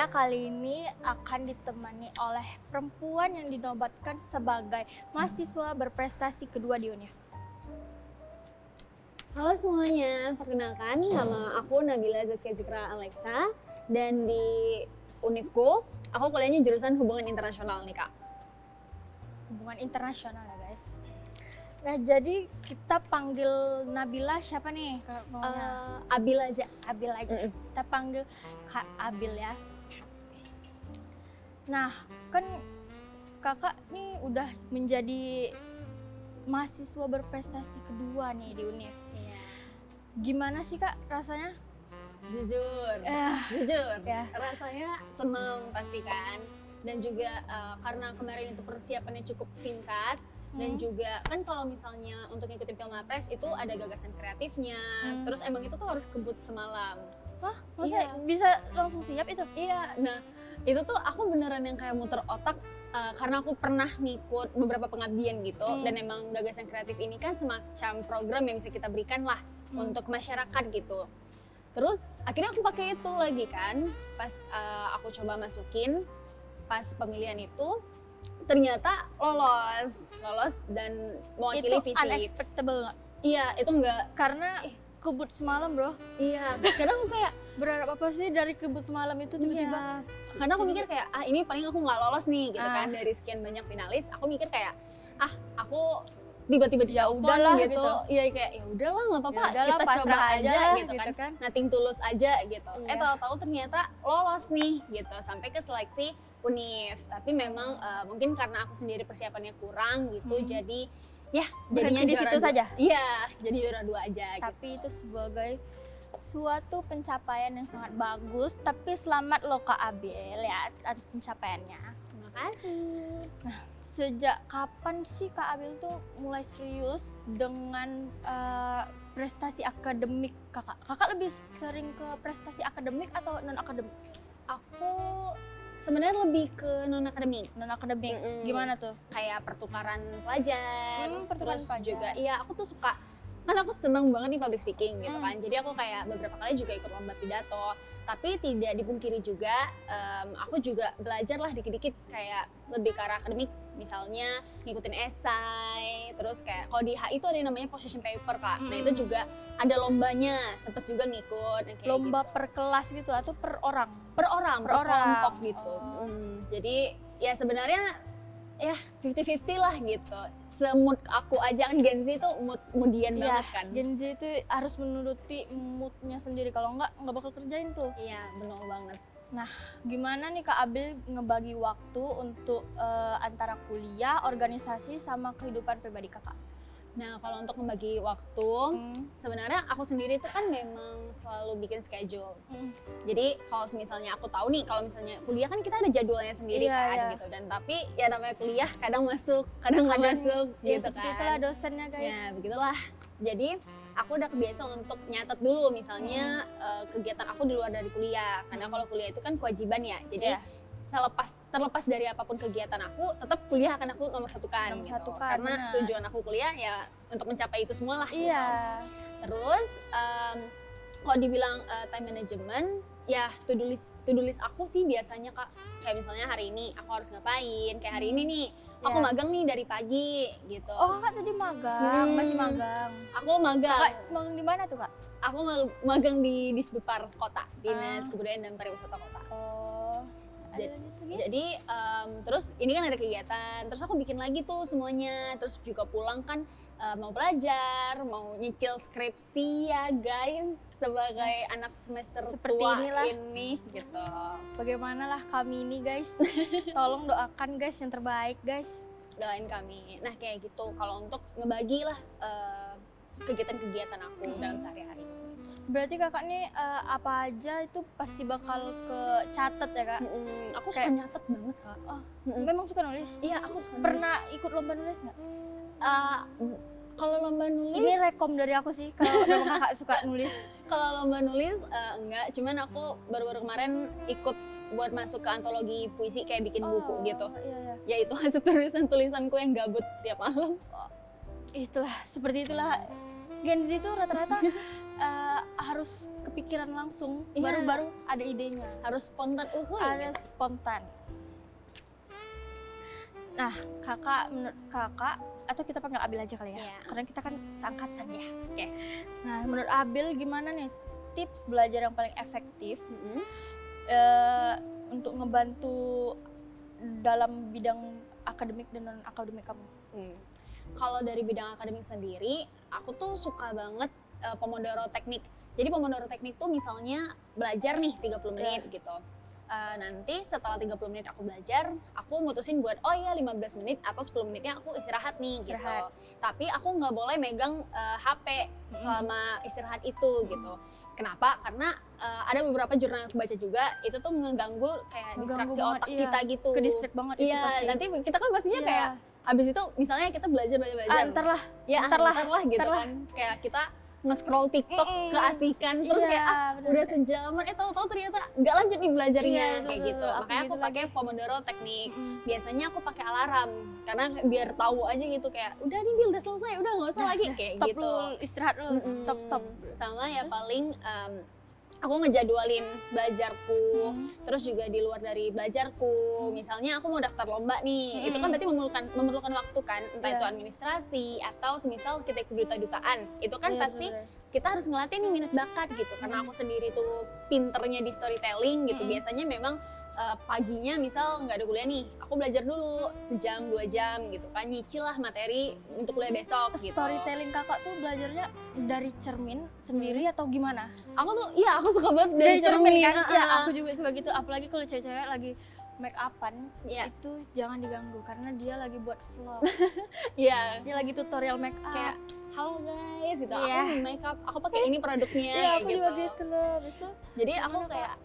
saya kali ini akan ditemani oleh perempuan yang dinobatkan sebagai mahasiswa berprestasi kedua di UNIF. Halo semuanya, perkenalkan nama aku Nabila Zaskia Zikra Alexa dan di UNIFku aku kuliahnya jurusan hubungan internasional nih Kak. Hubungan internasional ya guys. Nah jadi kita panggil Nabila siapa nih? Abil aja. Abil aja. Kita panggil Kak Abil ya. Nah kan kakak nih udah menjadi mahasiswa berprestasi kedua nih di UNIF. Iya. Gimana sih Kak rasanya? Jujur, rasanya seneng pasti kan. Dan juga karena kemarin itu persiapannya cukup singkat. Dan juga kan kalau misalnya untuk ngikutin Pilmapres itu ada gagasan kreatifnya, terus emang itu tuh harus kebut semalam. Hah? Maksudnya bisa langsung siap itu? Iya, nah itu tuh aku beneran yang kayak muter otak karena aku pernah ngikut beberapa pengabdian gitu dan emang gagasan kreatif ini kan semacam program yang bisa kita berikan lah untuk masyarakat gitu. Terus akhirnya aku pakai itu lagi kan, pas aku coba masukin pas pemilihan itu ternyata lolos dan mewakili Itu FISIP. unexpectable nggak? Iya, itu enggak. Karena kebut semalam bro. Iya, karena aku kayak berharap apa sih dari kebut semalam itu tiba-tiba? iya. Karena aku mikir kayak, ini paling aku nggak lolos nih gitu kan. Dari sekian banyak finalis, aku mikir kayak, aku tiba-tiba udahlah gitu. Iya kayak, ya udahlah nggak apa-apa, kita coba aja gitu kan. Nothing tulus aja gitu. Iya. Tahu-tahu ternyata lolos nih gitu, sampai ke seleksi UNIF. Tapi memang mungkin karena aku sendiri persiapannya kurang gitu, jadi ya jadinya di situ saja. Iya, jadi juara 2 aja. Tapi itu sebagai suatu pencapaian yang sangat bagus. Tapi selamat loh Kak Abil ya atas pencapaiannya. Terima kasih. Nah, sejak kapan sih Kak Abil tuh mulai serius dengan prestasi akademik kakak? Kakak lebih sering ke prestasi akademik atau non akademik? Aku sebenarnya lebih ke non akademik. Non akademik. Gimana tuh? Kayak pertukaran pelajar. Pertukaran Terus pelajar. juga iya aku tuh suka, kan aku seneng banget nih public speaking gitu kan. Jadi aku kayak beberapa kali juga ikut lomba pidato. Tapi tidak dipungkiri juga aku juga belajar lah dikit-dikit kayak lebih ke arah akademik. Misalnya ngikutin esai, terus kayak kalau di HI itu ada yang namanya position paper Kak. Nah itu juga ada lombanya, sempet juga ngikut. Kayak lomba gitu. per kelas gitu atau per orang? Per kelompok gitu. Oh. Jadi ya sebenarnya ya 50-50 lah gitu. Semut aku aja kan Gen Z itu moodian banget kan. Gen Z itu harus menuruti moodnya sendiri, kalau nggak bakal kerjain tuh. Iya, benar banget. Nah, gimana nih Kak Abil ngebagi waktu untuk antara kuliah, organisasi, sama kehidupan pribadi kakak? Nah, kalau untuk membagi waktu, sebenarnya aku sendiri tuh kan memang selalu bikin schedule. Jadi kalau misalnya aku tahu nih, kalau misalnya kuliah kan kita ada jadwalnya sendiri gitu. Dan tapi ya namanya kuliah kadang masuk, kadang nggak masuk ya, gitu kan. Seperti itulah dosennya guys. Ya begitulah. Jadi aku udah kebiasa untuk nyatet dulu misalnya kegiatan aku di luar dari kuliah. Karena kalau kuliah itu kan kewajiban ya. Jadi terlepas dari apapun kegiatan aku, tetap kuliah akan aku nomor satukan gitu. Karena tujuan aku kuliah ya untuk mencapai itu semua lah. Iya. Gitu. Terus kalau dibilang time management, ya to do list aku sih biasanya Kak, kayak misalnya hari ini aku harus ngapain, kayak hari ini nih aku magang nih dari pagi gitu. Oh Kak tadi magang, masih magang. Aku magang. Kakak magang di mana tuh Kak? Aku magang di Disbepar Kota, Dinas Kebudayaan dan Pariwisata Kota. Oh. Jadi terus ini kan ada kegiatan, terus aku bikin lagi tuh semuanya, terus juga pulang kan mau belajar, mau nyicil skripsi ya guys, sebagai anak semester seperti tua inilah. Ini gitu. Bagaimanalah kami ini guys, tolong doakan guys yang terbaik guys. Doain kami. Nah kayak gitu, kalau untuk ngebagi lah kegiatan-kegiatan aku dalam sehari-hari. Berarti kakak nih apa aja itu pasti bakal kecatet ya Kak? Aku suka nyatet banget Kak. Memang suka nulis? Iya aku suka nulis. Pernah ikut lomba nulis nggak? Kalau lomba nulis, ini rekom dari aku sih kalau memang kakak suka nulis. Kalau lomba nulis enggak, cuman aku baru-baru kemarin ikut buat masuk ke antologi puisi kayak bikin buku gitu. Iya. Ya itu hasil tulisanku yang gabut tiap malam. Itulah, seperti itulah Gen Z itu rata-rata harus kepikiran langsung, Iya. baru ada idenya. Harus spontan Ada spontan. Nah, kakak, menurut kakak, atau kita panggil Abil aja kali ya, Iya. karena kita kan seangkatan ya. Oke. Nah, menurut Abil gimana nih tips belajar yang paling efektif Mm-mm. untuk ngebantu dalam bidang akademik dan non akademik kamu? Kalau dari bidang akademik sendiri, aku tuh suka banget Pomodoro Teknik. Jadi Pomodoro Teknik tuh misalnya belajar nih 30 menit gitu. Nanti setelah 30 menit aku belajar, aku mutusin buat 15 menit atau 10 menitnya aku istirahat nih gitu. Tapi aku nggak boleh megang HP selama istirahat itu gitu. Kenapa? Karena ada beberapa jurnal yang aku baca juga, itu tuh ngeganggu kayak distraksi banget, otak iya. kita gitu. Ke-distract banget itu Iya, pasti. nanti kita kan pastinya Iya. kayak abis itu misalnya kita belajar Ntar lah. ya ntar lah, gitu ntar lah. kan, kayak kita nge-scroll TikTok keasikan terus Iya, kayak bener. udah sejaman tahu-tahu ternyata nggak lanjut nih belajarnya Iya, kayak betul, gitu. aku Makanya aku gitu pakai Pomodoro Teknik. Mm-mm. Biasanya aku pakai alarm karena biar tahu aja gitu kayak udah nih Bil, udah selesai, udah nggak usah lagi kayak Stop gitu. dulu, istirahat dulu, stop. Sama ya Terus? paling aku ngejadwalin belajarku. Terus juga di luar dari belajarku, misalnya aku mau daftar lomba nih, itu kan berarti memerlukan waktu kan, entah Iya. itu administrasi atau semisal kita ikut duta-dutaan, itu kan Iya, pasti bener. kita harus ngelatih nih minat bakat gitu. Karena aku sendiri tuh pinternya di storytelling gitu, biasanya memang paginya misal nggak ada kuliah nih, aku belajar dulu sejam 2 jam gitu kan, nyicil lah materi untuk kuliah besok gitu. Storytelling kakak tuh belajarnya dari cermin sendiri atau gimana? Aku tuh, iya aku suka banget dari cermin kan? Ya, aku juga suka gitu. Apalagi kalau cewek-cewek lagi make upan, Iya. itu jangan diganggu karena dia lagi buat vlog. Iya. Dia lagi tutorial make up. Kayak halo guys gitu, Iya. aku makeup, aku pakai ini produknya Iya, kayak aku gitu. juga gitu loh. Besok Jadi aku Gimana, kayak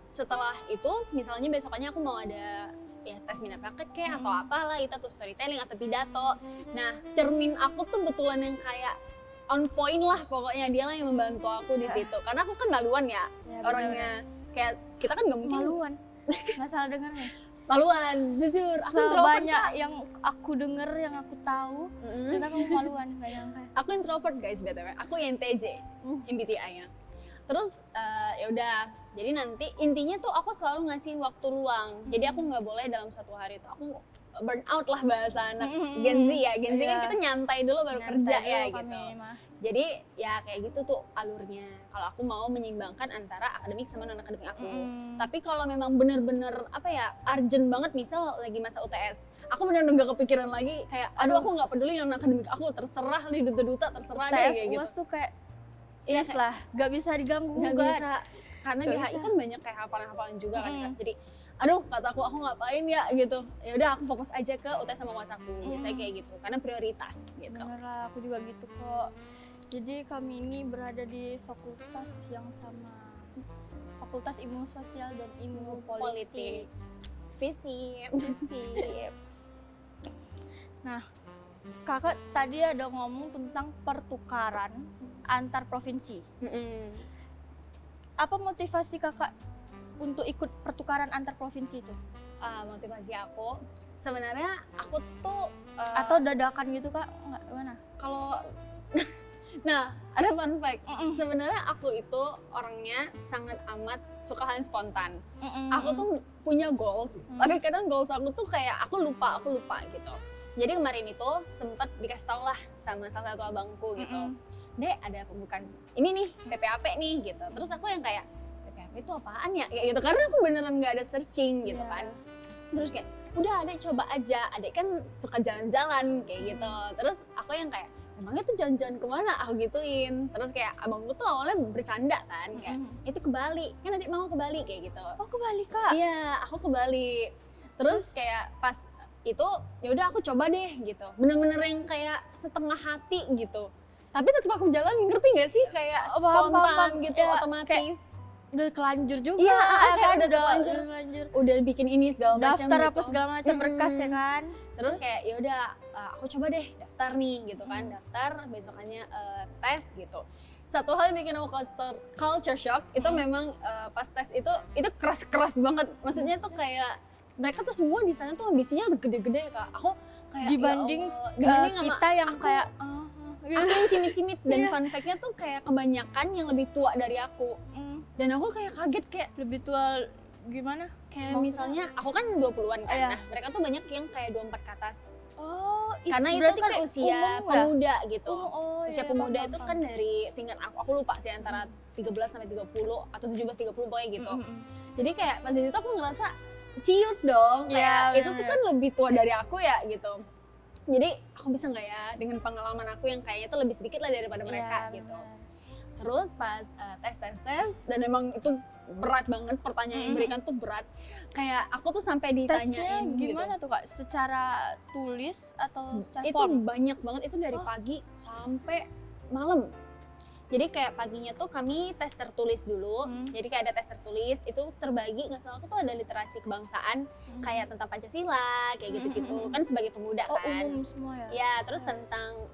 setelah itu misalnya besokannya aku mau ada ya tes minat bakat kayak atau apalah itu, atau storytelling atau pidato. Nah, cermin aku tuh betulan yang kayak on point lah pokoknya, dia lah yang membantu aku di situ. Karena aku kan maluan ya, orangnya. Kayak kita kan nggak mungkin maluan. Nggak salah dengar nih. maluan, jujur. Aku introvert, Sebanyak Kak. yang aku denger, yang aku tahu, ternyata kamu maluan, nggak nyangka. Aku introvert guys BTW. Aku INTJ, MBTI-nya. Terus ya udah, jadi nanti intinya tuh aku selalu ngasih waktu luang. Jadi aku nggak boleh dalam satu hari itu aku burn out lah bahasa anak Gen Z ya. Gen Z kan Iya. kita nyantai dulu baru Nyantai kerja dulu ya kami gitu. mah. Jadi ya kayak gitu tuh alurnya. Kalau aku mau menyeimbangkan antara akademik sama non akademik aku. Tapi kalau memang bener-bener apa ya urgent banget, misal lagi masa UTS, aku bener-bener gak kepikiran lagi kayak aduh aku nggak peduli non akademik aku, terserah nih duta-duta, terserah deh TS kayak gitu. UAS tuh kayak Iya, yes lah, gak bisa diganggu nggak gugat. bisa karena di Nggak HI bisa. kan banyak kayak hafalan-hafalan juga kan Kak. Jadi aduh kataku aku ngapain ya gitu, ya udah aku fokus aja ke UTS sama UAS aku, biasanya kayak gitu karena prioritas gitu. Bener lah, aku juga gitu kok. Jadi kami ini berada di fakultas yang sama, Fakultas Ilmu Sosial dan Ilmu Politik. Visip. Sip. Nah, kakak tadi ada ngomong tentang pertukaran antar provinsi. Apa motivasi kakak untuk ikut pertukaran antar provinsi itu? Motivasi aku sebenarnya aku tuh Atau dadakan gitu kak? Nggak, gimana? kalau nah ada fun fact, sebenarnya aku itu orangnya sangat amat suka hal yang spontan. Aku tuh punya goals, tapi kadang goals aku tuh kayak aku lupa gitu. Jadi kemarin itu sempet dikasih tau lah sama salah satu abangku gitu, Dek ada pembukaan ini nih PPAP nih gitu. Terus aku yang kayak PPAP itu apaan ya kayak gitu, karena aku beneran nggak ada searching gitu kan. Terus kayak udah adek coba aja, adek kan suka jalan-jalan kayak gitu. Terus aku yang kayak emangnya tuh jalan-jalan kemana, aku gituin. Terus kayak abangku tuh awalnya bercanda kan, kayak itu ke Bali, kan adik mau ke Bali kayak gitu. Oh ke Bali kak? Iya, aku ke Bali. Terus kayak pas itu ya udah aku coba deh gitu, bener-bener yang kayak setengah hati gitu. Tapi tetap aku jalan, ngerti gak sih kayak Paham, spontan gitu, ya, otomatis. Udah kelanjur juga. Iya, kayak kayak udah kelanjur. Udah bikin ini segala macam Daftar gitu. apa segala macam berkas ya kan? Terus kayak ya udah aku coba deh daftar nih gitu kan, daftar besokannya tes gitu. Satu hal yang bikin aku culture shock itu memang pas tes itu keras banget. Maksudnya tuh kayak mereka tuh semua di sana tuh ambisinya gede-gede Kak. Aku kayak Dibanding ya Allah, dibanding sama kita yang aku. kayak Aku yang cimit-cimit dan Iya. fun fact-nya tuh kayak kebanyakan yang lebih tua dari aku. Dan aku kayak kaget kayak Lebih tua gimana? kayak Maksudnya? misalnya aku kan 20-an kan. Iya. Nah, mereka tuh banyak yang kayak 24 ke atas. Oh, Karena itu berarti kan kayak usia umum ya? pemuda gitu. Oh, Usia iya, pemuda paham, itu paham, kan dari singkat aku lupa sih antara 13 sampai 30 atau 17 30 pokoknya gitu. paham. Jadi kayak pas itu aku ngerasa ciut dong, kayak Iya, itu tuh bener. kan lebih tua dari aku ya gitu. Jadi aku bisa nggak ya dengan pengalaman aku yang kayaknya tuh lebih sedikit lah daripada mereka Iya, gitu. bener. Terus pas tes dan emang itu berat banget pertanyaan yang diberikan tuh berat. Kayak aku tuh sampai Tesnya ditanyain gimana tuh Kak? Secara tulis atau secara gitu. Itu form? banyak banget, itu dari Oh. pagi sampai malam. Jadi kayak paginya tuh kami tes tertulis dulu. Jadi kayak ada tes tertulis, itu terbagi nggak salah aku tuh ada literasi kebangsaan kayak tentang Pancasila kayak gitu-gitu. Kan sebagai pemuda Oh, kan. umum semua ya? Ya, terus tentang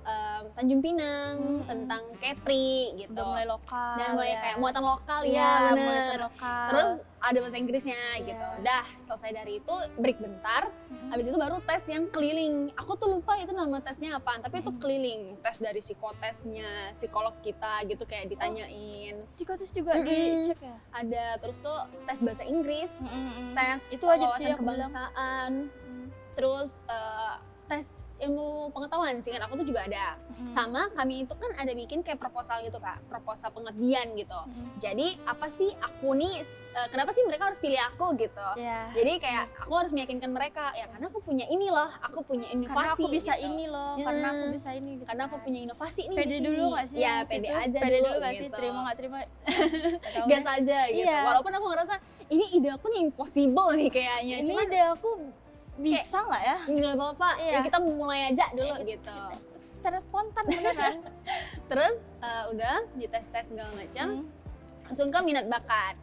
Tanjung Pinang, tentang Kepri gitu. Udah mulai lokal. Dan mulai ya. kayak muatan lokal Iya, ya, muatan bener. lokal. Terus ada bahasa Inggrisnya Iya. gitu. Dah, selesai dari itu break bentar. Habis itu baru tes yang keliling. Aku tuh lupa itu nama tesnya apaan, tapi itu keliling. Tes dari psikotesnya, psikolog kita gitu kayak ditanyain. psikotes juga dicek ya? Ada terus tuh tes bahasa Inggris, tes Itu wajib sih wawasan aku bilang. kebangsaan, terus tes ilmu pengetahuan, singkat aku tuh juga ada. Sama kami itu kan ada bikin kayak proposal gitu Kak, proposal pengabdian gitu. Jadi apa sih aku nih, kenapa sih mereka harus pilih aku gitu. Iya. Jadi kayak aku harus meyakinkan mereka, ya karena aku punya ini loh, aku punya inovasi. Karena aku bisa gitu. ini loh, Ya, karena aku bisa ini gitu. Karena aku kan. punya inovasi nih. Pede di sini. dulu gak sih? Ya yang pede gitu? aja Pede dulu, dulu gak sih? gitu. Terima gak terima? Gas aja gitu. Iya. Walaupun aku ngerasa ini ide aku nih impossible nih kayaknya. Ini Cuman ide aku bisa nggak ya? nggak apa-apa, Iya. ya kita mulai aja dulu gitu. Secara spontan beneran. Terus udah dites-tes segala macam, langsung ke minat bakat.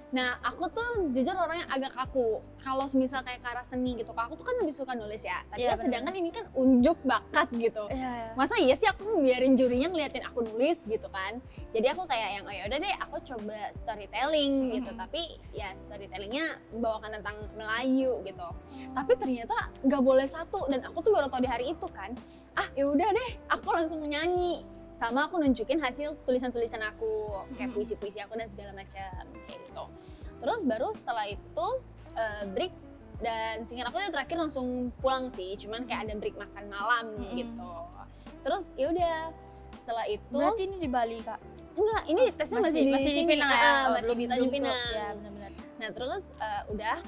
Nah, aku tuh jujur orangnya agak kaku. Kalau misal kayak ke arah seni gitu, aku tuh kan lebih suka nulis ya. Tapi Iya, kan sedangkan ini kan unjuk bakat gitu. Iya. Masa iya sih aku biarin jurinya ngeliatin aku nulis gitu kan. Jadi aku kayak yang oh ya udah deh aku coba storytelling gitu. Tapi ya storytellingnya membawakan tentang Melayu gitu. Tapi ternyata nggak boleh satu dan aku tuh baru tahu di hari itu kan. Ah ya udah deh, aku langsung nyanyi. Sama aku nunjukin hasil tulisan-tulisan aku, kayak puisi-puisi aku dan segala macam kayak gitu. Terus baru setelah itu break dan singkat aku tuh terakhir langsung pulang sih, cuman kayak ada break makan malam gitu. Terus ya udah setelah itu Berarti ini di Bali Kak? enggak, ini tesnya masih di sini, Pinang ya? masih di Tanjung Pinang. Ya benar-benar. Nah terus udah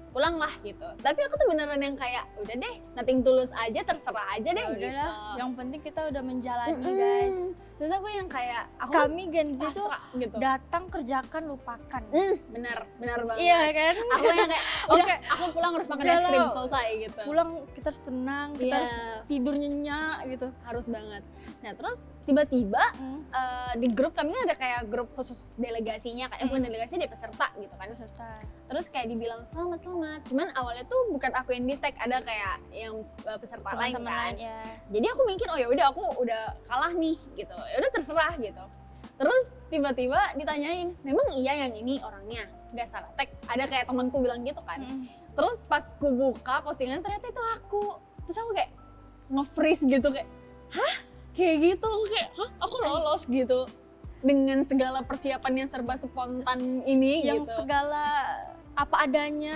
pulang lah gitu. Tapi aku tuh beneran yang kayak udah deh, nothing tulus aja, terserah aja deh Ya gitu. udahlah, yang penting kita udah menjalani guys. Terus aku yang kayak aku Kami Gen Z tuh pasrah gitu. datang kerjakan lupakan. Bener banget. Iya kan? Aku yang kayak udah Oke. aku pulang harus makan Udah es krim lah. selesai gitu. Pulang kita harus tenang, kita Iya, harus tidur nyenyak gitu. harus banget. Nah terus tiba-tiba di grup kami kan ada kayak grup khusus delegasinya, kayak bukan delegasi deh peserta gitu kan. Peserta. Terus kayak dibilang selamat. Cuman awalnya tuh bukan aku yang di tag, ada kayak yang peserta lain Teman-teman kan. lain ya. Jadi aku mikir oh ya udah aku udah kalah nih gitu. Ya udah terserah gitu. Terus tiba-tiba ditanyain, "Memang iya yang ini orangnya?" Nggak salah tag. Ada kayak temanku bilang gitu kan. Terus pas ku buka postingan ternyata itu aku. Terus aku kayak nge-freeze gitu kayak, "Hah? Kayak gitu?" Aku kayak, "Hah? Aku lolos gitu." Dengan segala persiapan yang serba spontan ini Yang gitu. segala apa adanya.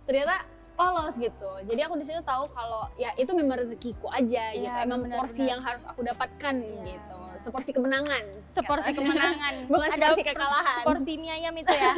Ternyata lolos gitu. Jadi aku di situ tahu kalau ya itu memang rezekiku aja gitu. Iya, Emang benar-benar. porsi yang harus aku dapatkan Iya, gitu. benar. Seporsi kemenangan. Seporsi Kata. kemenangan. Bukan Ada seporsi kekalahan. Seporsi mie ayam itu ya.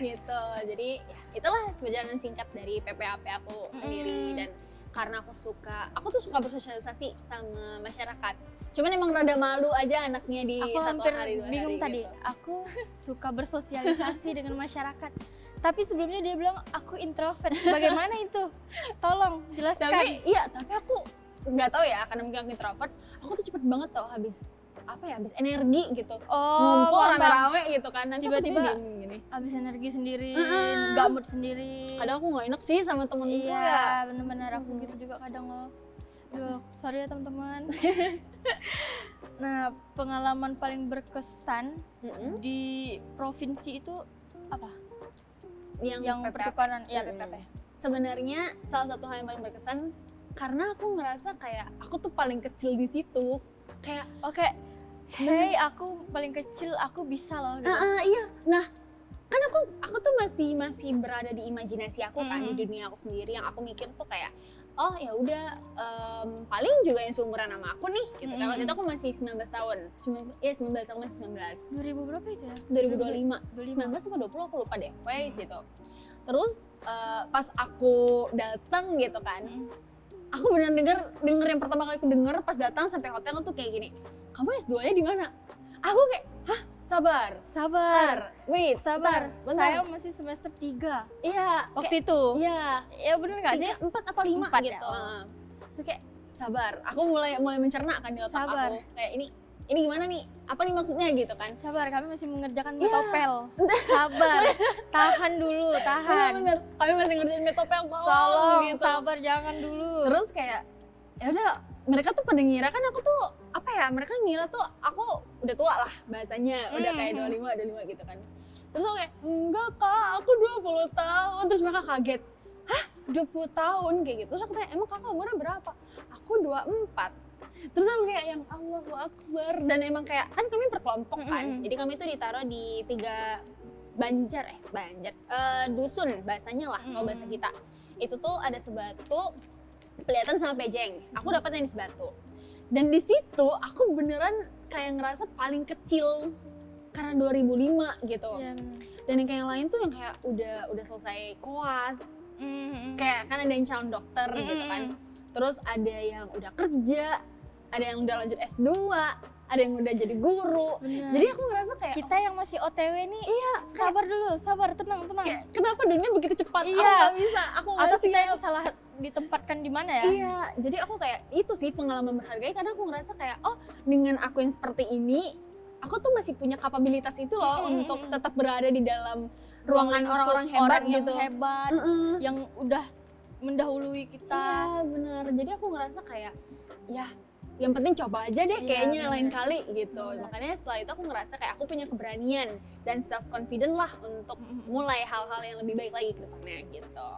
Gitu. Jadi ya itulah perjalanan singkat dari PPAP aku sendiri dan karena aku tuh suka bersosialisasi sama masyarakat. Cuman emang rada malu aja anaknya di Aku satu hampir hari 2 hari bingung tadi. gitu. Aku suka bersosialisasi dengan masyarakat. Tapi sebelumnya dia bilang aku introvert. Bagaimana itu? Tolong jelaskan. Tapi aku nggak tahu ya karena mungkin aku introvert, aku tuh cepet banget tau habis energi gitu. Ngumpul paham, paham. rame-rame gitu kan, nanti Tiba-tiba aku diem gini. Habis energi sendiri, Mm-mm. gak mood sendiri. Kadang aku nggak enak sih sama temenku ya. Iya, bener-bener aku gitu juga kadang loh. Duh, sorry ya teman-teman. Nah, pengalaman paling berkesan di provinsi itu apa? Yang Yang PPAP. pertukaran, ya Mm-mm. PPP. Sebenarnya salah satu hal yang paling berkesan karena aku ngerasa kayak aku tuh paling kecil di situ. Kayak Oke, hey aku paling kecil, aku bisa loh gitu. iya. Nah, kan aku tuh masih berada di imajinasi aku kan, di dunia aku sendiri yang aku mikir tuh kayak oh ya udah paling juga yang seumuran sama aku nih gitu kan. Waktu itu aku masih 19 tahun. 19, aku masih 19. 2000 berapa itu ya? 2025. 19 atau 20 aku lupa deh. Pokoknya di situ. Terus pas aku datang gitu kan. Aku benar denger yang pertama kali aku denger pas datang sampai hotel tuh kayak gini. Kamu S2-nya di mana? Aku kayak, "Hah? Sabar. Wait, Sabar. bentar. Saya masih semester 3 Iya, waktu itu. iya. Ya bener gak sih? 4 apa 5 4 gitu. ya? Itu kayak sabar. Aku mulai mencerna kan di otak Sabar. aku. Kayak ini gimana nih? Apa nih maksudnya gitu kan? Sabar, kami masih mengerjakan Iya. metopel. Sabar. Tahan dulu, tahan. Bener-bener. Kami masih ngerjain metopel Tolong, gitu. sabar, jangan dulu. Terus kayak ya udah, mereka tuh pada ngira kan aku tuh apa ya? Mereka ngira tuh aku udah tua lah bahasanya, udah kayak 25 gitu kan. Terus aku kayak, "Enggak, Kak, aku 20 tahun." Terus mereka kaget. "Hah? 20 tahun?" kayak gitu. Terus aku tanya, "Emang Kakak umurnya berapa?" "Aku 24." Terus aku kayak yang Allahu Akbar. Dan emang kayak kan kami berkelompok kan. Jadi kami tuh ditaruh di 3 dusun bahasanya lah kalau bahasa kita. Itu tuh ada sebatu kelihatan sama pejeng. Aku dapatnya di sebatu. Dan di situ aku beneran kayak ngerasa paling kecil karena 2005 gitu. Ya, Dan yang kayak yang lain tuh yang kayak udah selesai koas. Kayak kan ada yang calon dokter gitu kan. Terus ada yang udah kerja, ada yang udah lanjut S2, ada yang udah jadi guru. bener. Jadi aku ngerasa kayak Kita yang masih OTW nih, sabar dulu, sabar, tenang. kenapa dunia begitu cepat? Aku Iya. nggak bisa. Aku nggak Atau siap. kita yang salah ditempatkan di mana ya? Iya, jadi aku kayak itu sih pengalaman berharga karena aku ngerasa kayak oh dengan aku yang seperti ini, aku tuh masih punya kapabilitas itu loh untuk tetap berada di dalam ruangan orang-orang hebat Orang yang gitu. hebat, yang udah mendahului kita. Iya benar. Jadi aku ngerasa kayak ya yang penting coba aja deh Iya, kayaknya bener. lain kali gitu. Bener. Makanya setelah itu aku ngerasa kayak aku punya keberanian dan self confident lah untuk mulai hal-hal yang lebih baik lagi ke depannya gitu.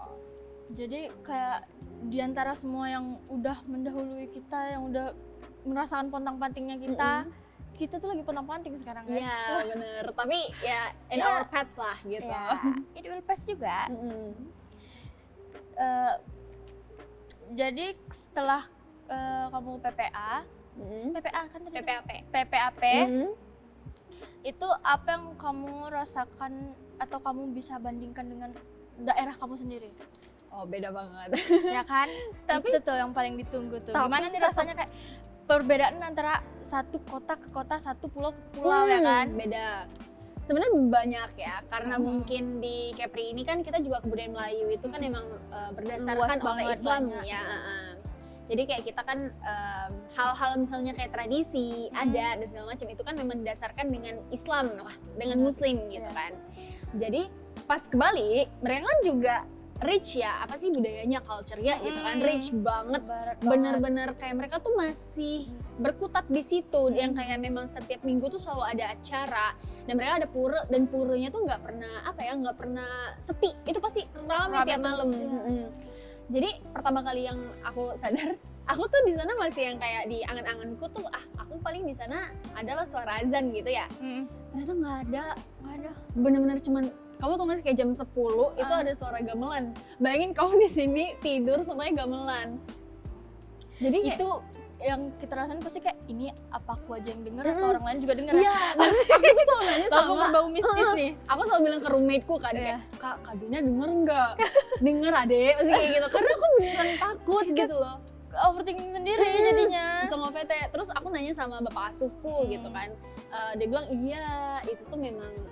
Jadi kayak diantara semua yang udah mendahului kita, yang udah merasakan pontang-pantingnya kita tuh lagi pontang-panting sekarang guys. Iya bener. Tapi ya in Iya. our paths lah gitu. Ya, it will pass juga. Mm-mm. Jadi setelah kamu PPA kan tadi? PPAP. PPAP, Mm-mm. itu apa yang kamu rasakan atau kamu bisa bandingkan dengan daerah kamu sendiri? Oh beda banget. Ya kan? Tapi- itu tuh yang paling ditunggu tuh. Tapi Gimana nih tetap- rasanya kayak perbedaan antara satu kota ke kota, satu pulau ke pulau ya kan? Beda. Sebenarnya banyak ya, karena mungkin di Kepri ini kan kita juga kebudayaan Melayu itu kan emang berdasarkan Luas oleh banget, Islam banyak. ya. Jadi kayak kita kan hal-hal misalnya kayak tradisi, adat dan segala macam itu kan memang didasarkan dengan Islam lah, dengan Muslim gitu kan. Jadi pas ke Bali, mereka kan juga rich ya, apa sih budayanya, culture-nya gitu kan, rich banget. Barat Bener-bener kayak mereka tuh masih berkutat di situ, yang kayak memang setiap minggu tuh selalu ada acara dan mereka ada pura, dan puranya tuh nggak pernah sepi, itu pasti ramai Rame tiap terus, malam. iya. Jadi pertama kali yang aku sadar, aku tuh di sana masih yang kayak di angan-anganku tuh aku paling di sana adalah suara azan gitu ya. Ternyata nggak ada, bener-bener cuman kamu tuh nggak sih kayak jam 10 itu ada suara gamelan. Bayangin kamu di sini tidur suaranya gamelan. Jadi kayak, itu yang kita rasain pasti kayak ini apa aku aja yang denger atau orang lain juga denger iya, aku selalu nanya langsung sama, berbau mistis nih. aku selalu bilang ke roommateku kan Iya. kayak, Kak Bina denger nggak? Denger adek, pasti kayak gitu. Karena aku beneran takut gitu loh. Overthinking sendiri jadinya. Langsung OVT, terus aku nanya sama bapak asuhku gitu kan. Dia bilang iya, itu tuh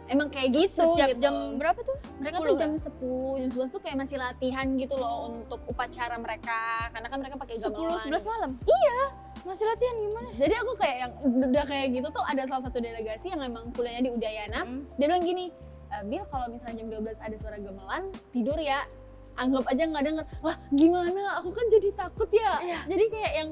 emang kayak gitu. Setiap gitu. jam berapa tuh? Mereka 10 tuh ya? jam 10, jam 11 tuh kayak masih latihan gitu loh untuk upacara mereka. Karena kan mereka pakai 10, gamelan. 11 malam? Iya. Masih latihan gimana? Jadi aku kayak yang udah kayak gitu tuh ada salah satu delegasi yang memang kuliahnya di Udayana. Dia bilang gini, Bil kalau misalnya jam 12 ada suara gamelan, tidur ya. Anggap aja nggak denger. Lah gimana? Aku kan jadi takut ya. Iya. Jadi kayak yang,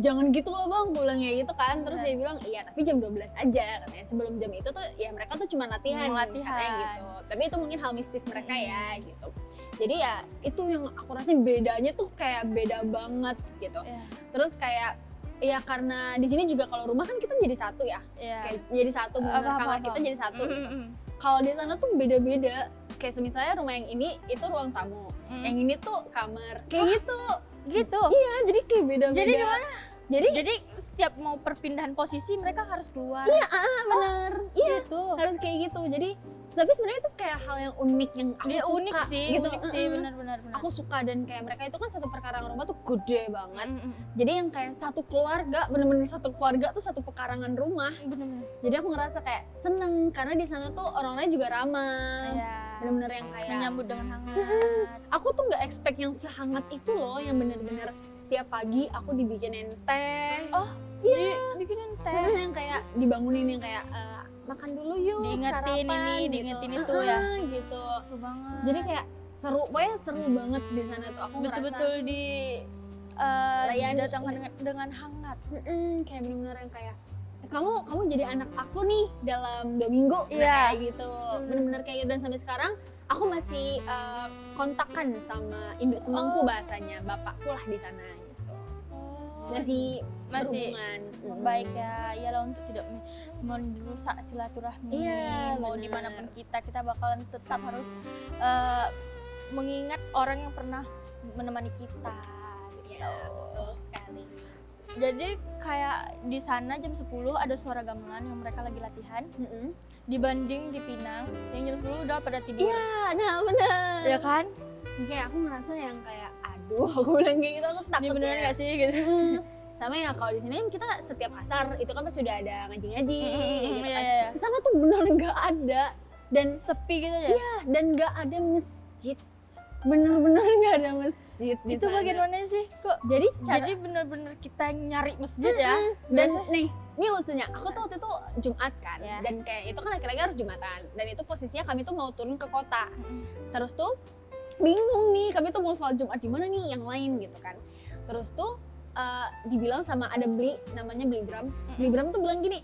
jangan gitu loh bang, gue bilang kayak gitu kan. Terus Benar. dia bilang, iya tapi jam 12 aja katanya. Sebelum jam itu tuh ya mereka tuh cuma latihan, Latihan. katanya gitu. Tapi itu mungkin hal mistis mereka ya gitu. Jadi ya itu yang aku rasain bedanya tuh kayak beda banget gitu. Iya. Terus kayak ya karena di sini juga kalau rumah kan kita jadi satu ya. Iya. Kayak jadi satu, benar kamar kita jadi satu. Kalau di sana tuh beda-beda. Kayak misalnya rumah yang ini itu ruang tamu. Yang ini tuh kamar. Kayak Gitu. Iya, jadi kayak beda-beda. Jadi gimana? Jadi setiap mau perpindahan posisi mereka harus keluar. iya, benar. Iya, Gitu. harus kayak gitu. Jadi tapi sebenarnya itu kayak hal yang unik yang aku Dia suka unik sih, gitu. benar. Aku suka dan kayak mereka itu kan satu pekarangan rumah tuh gede banget. Jadi yang kayak satu keluarga, bener-bener satu keluarga tuh satu pekarangan rumah. Bener-bener. Jadi aku ngerasa kayak seneng karena di sana tuh orang-orangnya juga ramah. Iya. Bener-bener yang kayak Menyambut dengan hangat. aku tuh nggak expect yang sehangat itu loh, yang bener-bener setiap pagi aku dibikinin teh. Oh, iya. Bikinin teh. Yang kayak dibangunin yang kayak makan dulu yuk, Diingetin sarapan, ini, gitu. diingetin itu ya. Gitu. Seru banget. Jadi kayak seru, pokoknya seru banget di sana tuh. Aku betul-betul di layani. datangkan dengan hangat. Kayak bener-bener yang kayak kamu jadi anak aku nih dalam 2 minggu. Nah, Iya. kayak gitu. Bener-bener kayak gitu. Dan sampai sekarang aku masih kontakan sama induk semangku bahasanya, bapakku lah di sana gitu. Masih berhubungan. baik ya, iyalah untuk tidak merusak silaturahmi. Iya, Mau benar. dimanapun kita bakalan tetap harus mengingat orang yang pernah menemani kita. Gitu. Iya, betul sekali. Jadi kayak di sana jam 10 ada suara gamelan yang mereka lagi latihan. Dibanding di Pinang yang jam 10 udah pada tidur. Iya, nah bener. Ya kan? Kayak aku ngerasa yang kayak aduh, aku bilang kayak gitu, aku Ini takut beneran ya. gak sih gitu? Sama ya kalau di sini kan kita setiap asar itu kan pasti udah ada ngaji-ngaji gitu kan. Iya. Di sana tuh beneran nggak ada dan Sepi gitu ya? dan nggak ada masjid. Bener-bener nggak ada masjid di Itu sana. bagian mana sih? Kok Jadi cara jadi bener-bener kita nyari masjid ya? dan Biasa- nih ini lucunya, aku tuh waktu itu Jumat kan, Ya. dan kayak itu kan laki-laki harus Jumatan, dan itu posisinya kami tuh mau turun ke kota. Terus tuh bingung nih, kami tuh mau sholat Jumat di mana nih yang lain gitu kan. Terus tuh dibilang sama ada namanya Beli Bram tuh bilang gini,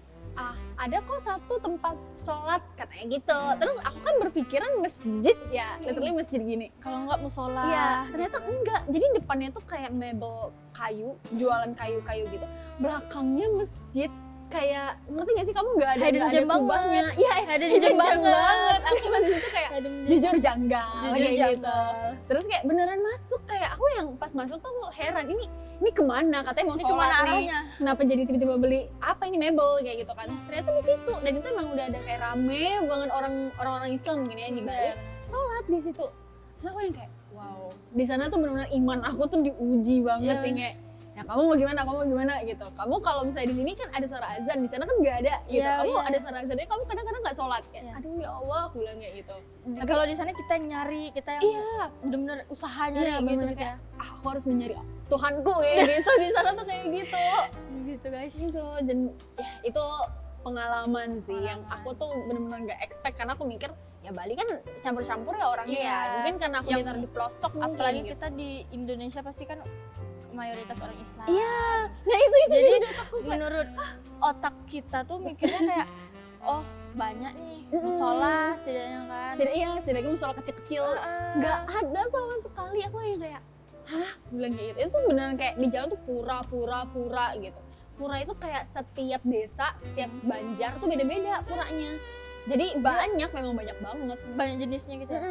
ada kok satu tempat sholat katanya gitu. Terus aku kan berpikiran masjid ya, literally masjid gini. Kalau nggak musola. Iya, ternyata enggak. Jadi depannya tuh kayak mebel kayu, jualan kayu-kayu gitu. Belakangnya masjid. Kayak ngerti gak sih kamu nggak ada Hidden nggak gem ada kubahnya. banget. Iya, Hidden hidden gem gem banget. banget. Aku pas di situ kayak jujur janggal Jujur kayak gitu. janggal. Terus kayak beneran masuk, kayak aku yang pas masuk tuh heran, ini kemana? Katanya mau Ini sholat kemana nih. arahnya? Kenapa jadi tiba-tiba beli apa ini mebel kayak gitu kan? Ternyata di situ, dan itu emang udah ada kayak rame banget orang-orang Islam mungkin ya di Bali. Iya. Sholat di situ. Terus aku yang kayak wow, di sana tuh benar-benar iman aku tuh diuji banget Iya. nih kayak ya kamu mau gimana gitu. Kamu kalau misalnya di sini kan ada suara azan, di sana kan nggak ada gitu. Iya, Kamu iya. ada suara azannya, kamu kadang-kadang nggak sholat kayak Iya. aduh ya Allah, aku bilang kayak gitu. Kalau di sana kita yang nyari, kita yang Iya, bener-bener usaha nyari iya gitu benar gitu kayak ya. aku harus mencari Tuhanku kayak gitu. Di sana tuh kayak gitu. Gitu guys. Gitu, dan ya itu pengalaman sih yang Pengalaman. aku tuh bener-bener nggak expect, karena aku mikir ya Bali kan campur-campur ya orangnya Iya. ya. Mungkin karena aku Yang- ditaruh di pelosok mungkin Apalagi gitu. kita di Indonesia pasti kan mayoritas orang Islam. Iya, nah itu Jadi jadi otakku kayak, menurut otak kita tuh mikirnya kayak oh banyak nih musola setidaknya kan. setidaknya musola kecil-kecil nggak ada sama sekali. Aku yang kayak hah, bilang kayak gitu. Itu tuh beneran kayak di jalan tuh pura gitu. Pura itu kayak setiap desa, setiap banjar tuh beda-beda puranya. Jadi memang banyak banget. banyak jenisnya gitu ya.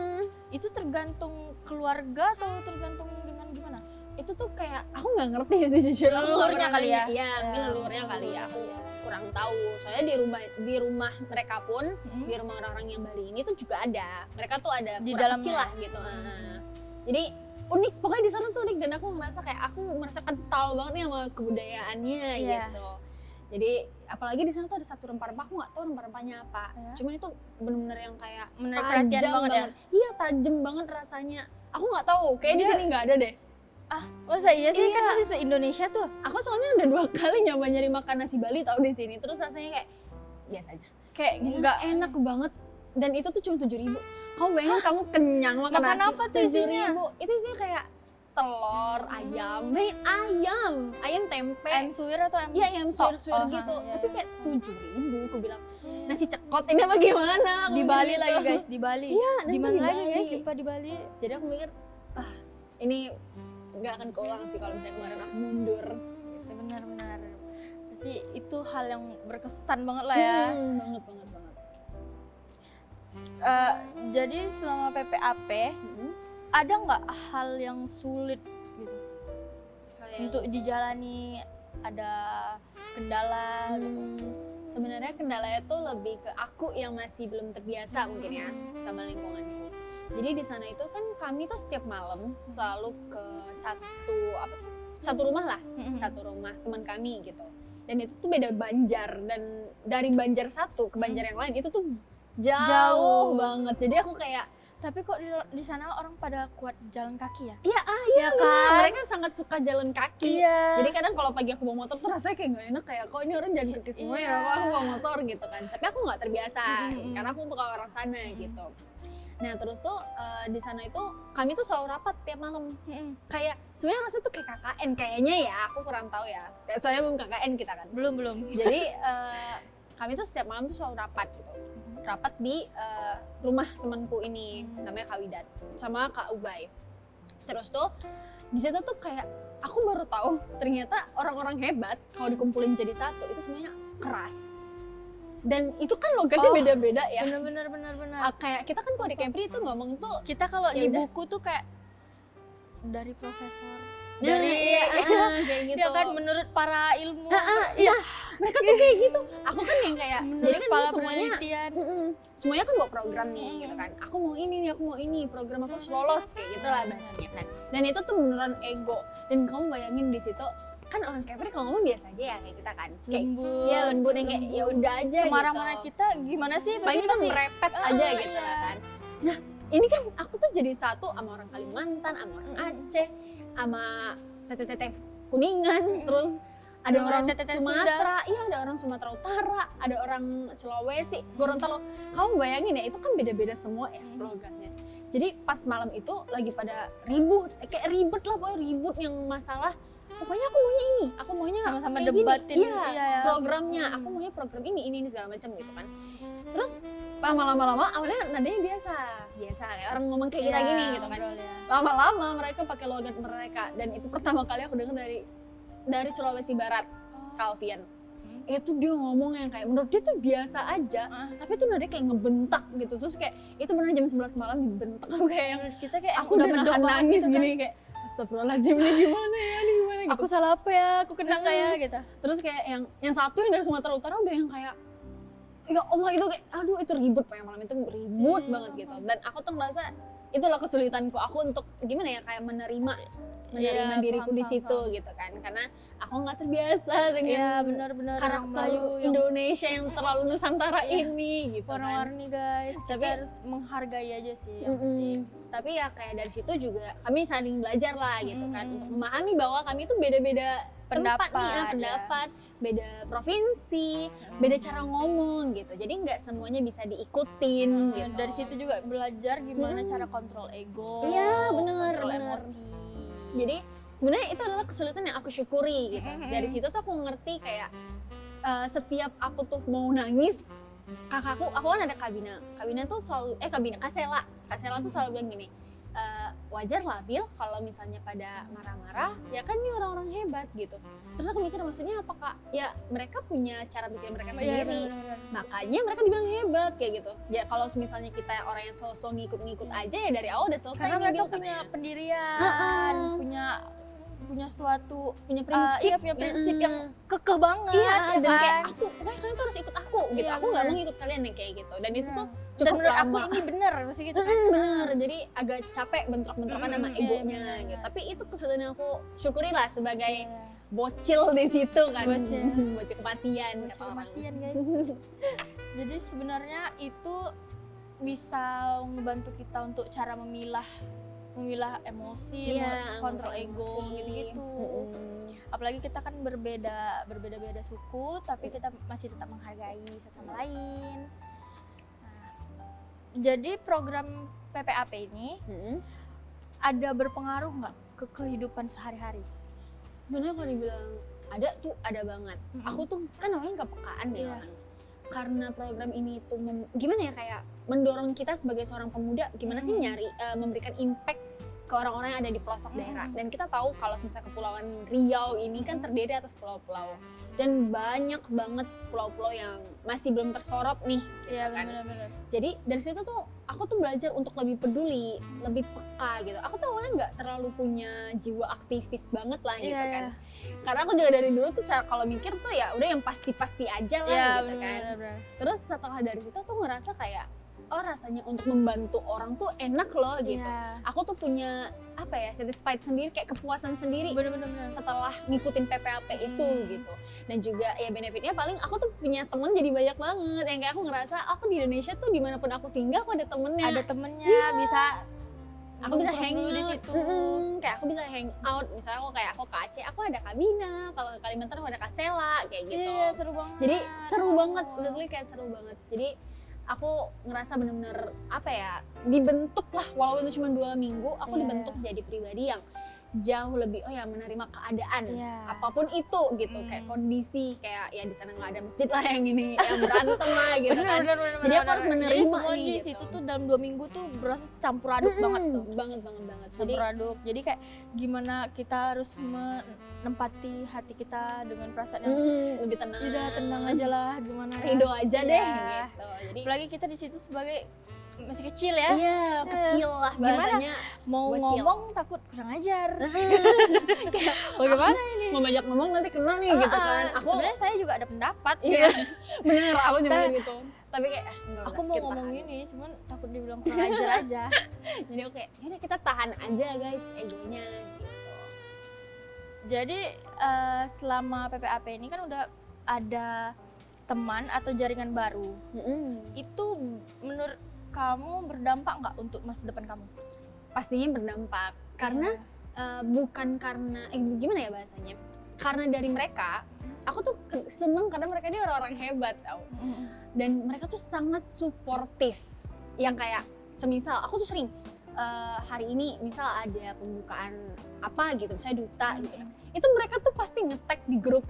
Itu tergantung keluarga atau tergantung dengan gimana? Itu tuh kayak aku nggak ngerti sih jujur. Aku nggak Leluhurnya pernah kali nanya. ya? Iya, mungkin leluhurnya kali ya. Aku kurang tahu. Soalnya di rumah mereka pun, di rumah orang-orang yang Bali ini tuh juga ada. Mereka tuh ada Di pura dalamnya. kecil lah gitu. Jadi unik, pokoknya di sana tuh unik, dan aku ngerasa kayak aku merasa kental banget nih sama kebudayaannya Iya. gitu. Jadi apalagi di sana tuh ada satu rempah-rempah, aku nggak tahu rempah-rempahnya apa. Ya. Cuman itu bener-bener yang kayak Menarik perhatian tajam banget ya. Iya, tajam banget rasanya. Aku nggak tahu, kayak di Dia- sini nggak ada deh. Masa iya sih kan Iya. masih se-Indonesia tuh. Aku soalnya udah 2 kali nyoba nyari makan nasi Bali tau di sini, terus rasanya kayak biasa aja. Kayak Di sana enggak enak banget, dan itu tuh cuma 7.000. Kamu bayangin kamu kenyang makan Makan nasi apa tuh isinya? 7.000. Itu isinya kayak telur, ayam, ayam tempe. ayam suwir atau ayam? Iya, ayam suwir-suwir Oh, gitu. iya, Tapi iya. kayak 7.000, aku bilang. nasi cekot ini apa gimana? Aku Di mikir Bali gitu. lagi guys, di Bali. Iya, Di nanti mana di lagi Bali. guys jumpa di Bali? Jadi aku mikir, ini nggak akan keulang sih kalau misalnya kemarin aku mundur. Ya, benar-benar. Berarti itu hal yang berkesan banget lah ya. Banget. Jadi selama PPAP ada nggak hal yang sulit gitu untuk dijalani? Ada kendala gitu? Sebenarnya kendalanya tuh lebih ke aku yang masih belum terbiasa mungkin ya sama lingkunganku. Jadi di sana itu kan kami tuh setiap malam selalu ke satu rumah lah, satu rumah teman kami gitu. Dan itu tuh beda banjar, dan dari banjar satu ke banjar yang lain itu tuh jauh banget. Jadi aku kayak, Tapi kok di sana orang pada kuat jalan kaki ya? iya Ya kan? mereka sangat suka jalan kaki. Iya. Jadi kadang kalau pagi aku bawa motor tuh rasanya kayak gak enak, kayak kok ini orang jalan kaki semua ya, kok aku bawa motor gitu kan. Tapi aku nggak terbiasa karena aku bukan orang sana gitu. Nah terus tuh di sana itu kami tuh selalu rapat tiap malam. Kayak sebenarnya rasanya tuh kayak KKN kayaknya ya, aku kurang tahu ya. Soalnya belum KKN kita kan. Belum. Jadi kami tuh setiap malam tuh selalu rapat gitu. Rapat di rumah temanku ini, namanya Kak Widan sama Kak Ubay. Terus tuh di situ tuh kayak aku baru tahu ternyata orang-orang hebat kalau dikumpulin jadi satu itu semuanya keras. Dan itu kan logatnya beda-beda ya. Benar. Kayak kita kan kalau di Kempri itu ngomong tuh Kita kalau ya di udah. buku tuh kayak dari profesor, dari kayak gitu. ya kan menurut para ilmu. Iya, mereka tuh kayak gitu. Aku kan yang kayak Menurut jadi kan para semuanya penelitian. semuanya kan bawa program nih gitu kan. Aku mau ini nih, aku mau ini, program aku harus lolos kayak gitu lah bahasanya kan. Dan itu tuh beneran ego. Dan kamu bayangin di situ kan orang Kepri kalau ngomong biasa aja ya kayak kita kan. Kayak Lembut. ya lembut yang kayak ya udah aja Semarang-marang gitu. kita gimana sih? Paling kita merepet aja gitu lah kan. Nah, ini kan aku tuh jadi satu sama orang Kalimantan, sama orang Aceh, sama teteh-teteh Kuningan, terus ada orang teteh-teteh Sumatera, iya ada orang Sumatera Utara, ada orang Sulawesi, Gorontalo. Kamu bayangin ya, itu kan beda-beda semua ya logatnya. Jadi pas malam itu lagi pada ribut, kayak ribet lah pokoknya ribut yang masalah. Pokoknya aku maunya ini, aku maunya Sama-sama kayak debatin. gini. Iya, Iya, ya. programnya, aku maunya program ini segala macam gitu kan. Terus lama-lama awalnya nadanya biasa kayak orang ngomong kayak kita gini gitu kan. Ngobrol ya. Lama-lama mereka pakai logat mereka, dan itu pertama kali aku dengar dari Sulawesi Barat, Calvian. Itu dia ngomong yang kayak menurut dia tuh biasa aja, tapi tuh nadanya kayak ngebentak gitu. Terus kayak itu benar jam 11 malam dibentak, aku kayak yang Menurut kita kayak aku udah medok nahan banget nangis gitu kan. gini kayak astagfirullahaladzim, ini gimana gitu. Aku salah apa ya? Aku kena nggak ya gitu. Terus kayak yang satu yang dari Sumatera Utara udah yang kayak ya Allah itu kayak aduh itu ribut, Pak, yang malam itu ribut banget gitu. Dan aku tuh ngerasa itulah kesulitanku aku untuk gimana ya kayak menerima Iya, diriku di paham, situ paham. gitu kan, karena aku nggak terbiasa dengan Iya benar-benar orang karakter Melayu yang Indonesia yang terlalu Nusantara ini gitu kan. warna-warni guys. Kita Tapi- harus menghargai aja sih yang penting. Tapi ya kayak dari situ juga kami saling belajar lah gitu kan, untuk memahami bahwa kami itu beda-beda tempat nih ya, pendapat, beda provinsi, beda cara ngomong gitu. Jadi nggak semuanya bisa diikutin gitu. Dari situ juga belajar gimana cara kontrol ego. Iya, bener, kontrol bener. emosi. Jadi sebenarnya itu adalah kesulitan yang aku syukuri gitu. Dari situ tuh aku ngerti kayak setiap aku tuh mau nangis, kakakku, aku kan ada Kabina tuh selalu, Kasela tuh selalu bilang gini, wajar lah Bil kalau misalnya pada marah-marah, ya kan ini orang-orang hebat gitu. Terus aku mikir maksudnya apa Kak? Ya mereka punya cara pikir mereka sendiri, makanya mereka dibilang hebat kayak gitu. Ya kalau misalnya kita orang yang sosok ngikut-ngikut aja ya dari awal udah selesai. Karena nih, mereka Bil, punya katanya. pendirian, punya suatu punya prinsip, iya, punya prinsip yang kekeh banget. iya, ya dan kan? kayak aku, pokoknya kalian tuh harus ikut aku gitu. Iya, Aku nggak bener. mau ngikut kalian yang kayak gitu. Dan itu tuh Dan cukup menurut lama. aku ini bener masih gitu kan. Bener, jadi agak capek bentrok-bentrokan sama Iya, egonya bener. gitu. Tapi itu kesulitan yang aku syukuri lah sebagai Iya. bocil di situ kan. Bocil. Bocil kematian Bocil kata orang. kematian, guys. Jadi sebenarnya itu bisa membantu kita untuk cara memilah emosi, Iya, kontrol emosi. ego gitu-gitu. Apalagi kita kan berbeda-beda suku, tapi kita masih tetap menghargai satu sama lain. Nah, jadi program PPAP ini ada berpengaruh nggak ke kehidupan sehari-hari? Sebenarnya kalau dibilang ada tuh ada banget. Aku tuh kan orangnya nggak pekaan ya Iya. orang. karena program ini tuh gimana ya, kayak mendorong kita sebagai seorang pemuda gimana sih memberikan impact ke orang-orang yang ada di pelosok daerah. Dan kita tahu kalau misalnya Kepulauan Riau ini kan terdiri atas pulau-pulau dan banyak banget pulau-pulau yang masih belum tersorot nih, gitu kan. Benar-benar. Jadi dari situ tuh aku tuh belajar untuk lebih peduli, lebih peka gitu. Aku tuh awalnya nggak terlalu punya jiwa aktivis banget lah gitu kan. Karena aku juga dari dulu tuh kalau mikir tuh ya udah yang pasti-pasti aja lah gitu kan. Terus setelah dari situ tuh ngerasa kayak oh rasanya untuk membantu orang tuh enak loh gitu. Aku tuh punya apa ya, satisfied sendiri, kayak kepuasan sendiri setelah ngikutin PPAP itu gitu. Dan juga ya benefitnya paling aku tuh punya temen jadi banyak banget yang kayak aku ngerasa aku di Indonesia tuh dimanapun aku singgah aku ada temennya. Bisa aku bisa hang di situ. Kayak aku bisa hang out, misalnya aku ke Aceh aku ada Kabina, kalau ke Kalimantan aku ada Kasela kayak gitu. Seru banget. Jadi seru banget, literally kayak seru banget. Jadi aku ngerasa bener-bener apa ya, dibentuk lah, walaupun itu cuma 2 minggu aku dibentuk jadi pribadi yang jauh lebih menerima keadaan apapun itu gitu. Kayak kondisi kayak ya di sana nggak ada masjid lah yang ini yang berantem lah gitu kan. Jadi aku harus menerima semua nih di gitu. situ tuh dalam 2 minggu tuh berasa campur aduk banget tuh. Banget. Campur aduk. Jadi kayak gimana kita harus menempati hati kita dengan perasaan yang lebih tenang. Udah tenang aja lah, gimana ridho aja deh gitu. Jadi apalagi kita di situ sebagai masih kecil ya. Iya, kecil lah bahasanya. Mau bocil. ngomong takut kurang ajar. Kayak bagaimana ini? Mau banyak ngomong nanti kena nih gitu kan. Aku sebenarnya saya juga ada pendapat. Iya. Bener, aku juga gitu. Tapi kayak aku mau ngomong ini, cuman takut dibilang kurang ajar aja. Jadi oke, yaudah kita tahan aja guys egonya gitu. Jadi selama PPAP ini kan udah ada teman atau jaringan baru. Itu menurut kamu berdampak nggak untuk masa depan kamu? Pastinya berdampak, karena bukan karena gimana ya bahasanya, karena dari mereka aku tuh seneng karena mereka ini orang-orang hebat tau. Dan mereka tuh sangat suportif, yang kayak semisal aku tuh sering hari ini misal ada pembukaan apa gitu, misalnya duta gitu kan, itu mereka tuh pasti nge-tag di grup,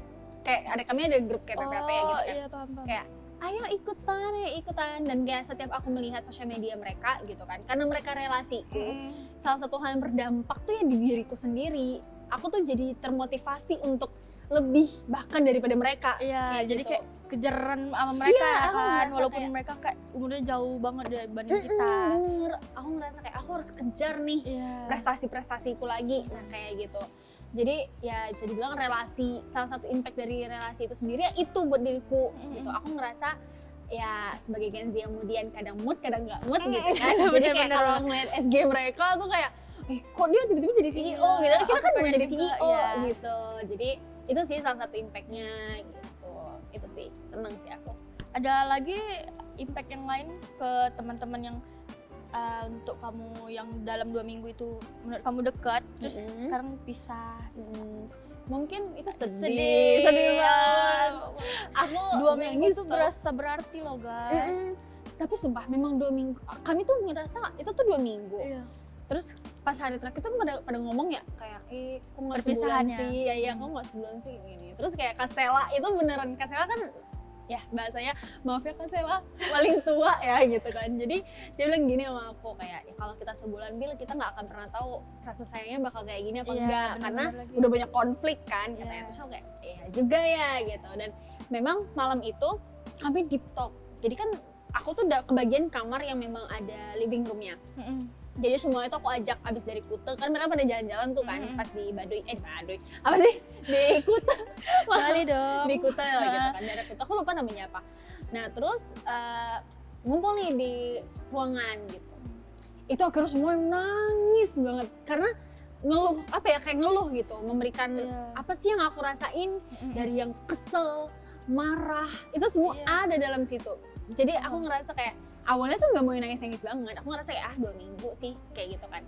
kayak kami ada grup kayak PPAP gitu kan. Iya, paham. Kayak ayo ikutan, dan kayak setiap aku melihat sosial media mereka gitu kan, karena mereka relasiku, salah satu hal yang berdampak tuh ya di diriku sendiri. Aku tuh jadi termotivasi untuk lebih bahkan daripada mereka. Jadi gitu. kayak kejaran sama mereka kan, walaupun kayak, mereka kayak umurnya jauh banget dibanding kita. Bener, aku ngerasa kayak aku harus kejar nih prestasi-prestasiku lagi, nah kayak gitu. Jadi ya bisa dibilang relasi, salah satu impact dari relasi itu sendiri ya itu buat diriku gitu. Aku ngerasa ya sebagai Gen Z yang kemudian kadang mood kadang nggak mood gitu kan. Jadi kayak kalau ngeliat SG mereka tuh kayak kok dia tiba-tiba jadi CEO gitu, kita kan mau jadi CEO gitu. Jadi itu sih salah satu impactnya gitu. Itu sih, seneng sih aku. Ada lagi impact yang lain ke teman-teman yang untuk kamu yang dalam 2 minggu itu menurut kamu dekat, terus sekarang pisah? Mungkin itu sedih banget. Aku 2 minggu itu berasa berarti loh guys. Tapi sumpah memang 2 minggu, kami tuh ngerasa itu tuh 2 minggu. Terus pas hari terakhir tuh pada ngomong ya kayak kok nggak sebulan sih, ya kok nggak sebulan sih gini. Terus kayak Kasela itu beneran, Kasela kan ya bahasanya maaf ya Kasela paling tua ya gitu kan. Jadi dia bilang gini sama aku kayak ya kalau kita sebulan Bil, kita nggak akan pernah tahu rasa sayangnya bakal kayak gini apa enggak, karena udah banyak konflik kan katanya. Terus aku kayak ya juga ya gitu. Dan memang malam itu kami deep talk. Jadi kan aku tuh udah kebagian kamar yang memang ada living roomnya. Jadi semua itu aku ajak abis dari Kuta, kan mereka pada jalan-jalan tuh kan pas di Baduy, apa sih? Di Kuta. Bali dong. Di Kuta gitu kan, daerah Kuta, aku lupa namanya apa. Nah terus ngumpul nih di ruangan gitu. Itu akhirnya semua nangis banget, karena ngeluh, kayak ngeluh gitu, memberikan apa sih yang aku rasain, dari yang kesel, marah, itu semua ada dalam situ. Jadi aku ngerasa kayak, awalnya tuh nggak mau nangis-nangis banget, aku ngerasa kayak 2 minggu sih kayak gitu kan.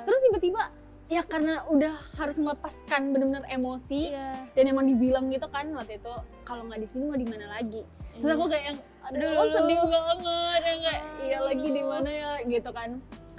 Terus tiba-tiba ya karena udah harus melepaskan benar-benar emosi dan emang dibilang gitu kan waktu itu kalau nggak di sini mau di mana lagi. Terus aku kayak yang aduh sedih banget ya, kayak iya lagi di mana ya gitu kan.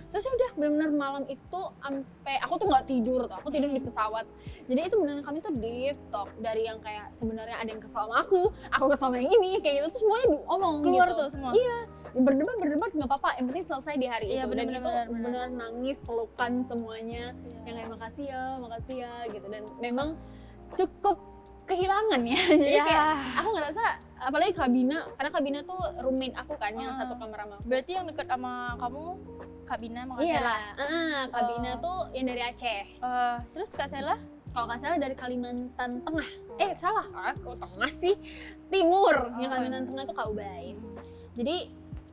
Terus ya udah benar-benar malam itu sampai aku tuh nggak tidur tuh, aku tidur di pesawat. Jadi itu benar-benar kami tuh deep talk, dari yang kayak sebenarnya ada yang kesal sama aku kesal sama yang ini, kayak gitu tuh semuanya diomong Keluar gitu. tuh semua. Iya, berdebat nggak apa-apa, yang penting selesai di hari Iya, itu. Dan itu benar. benar nangis, pelukan semuanya, yang kayak makasih ya gitu. Dan memang cukup kehilangan ya. Jadi Iya. kayak aku ngerasa, apalagi Kabina, karena Kabina tuh roommate aku kan, yang satu kamar sama aku. Berarti yang dekat sama kamu Kak Bina sama Kak Iya, Sela. Kabina tuh yang dari Aceh. Terus Kak Sela? Kalau nggak salah dari Kalimantan Tengah. Salah, kok tengah sih? Timur. Yang Kalimantan Tengah itu Kak Ubay. Jadi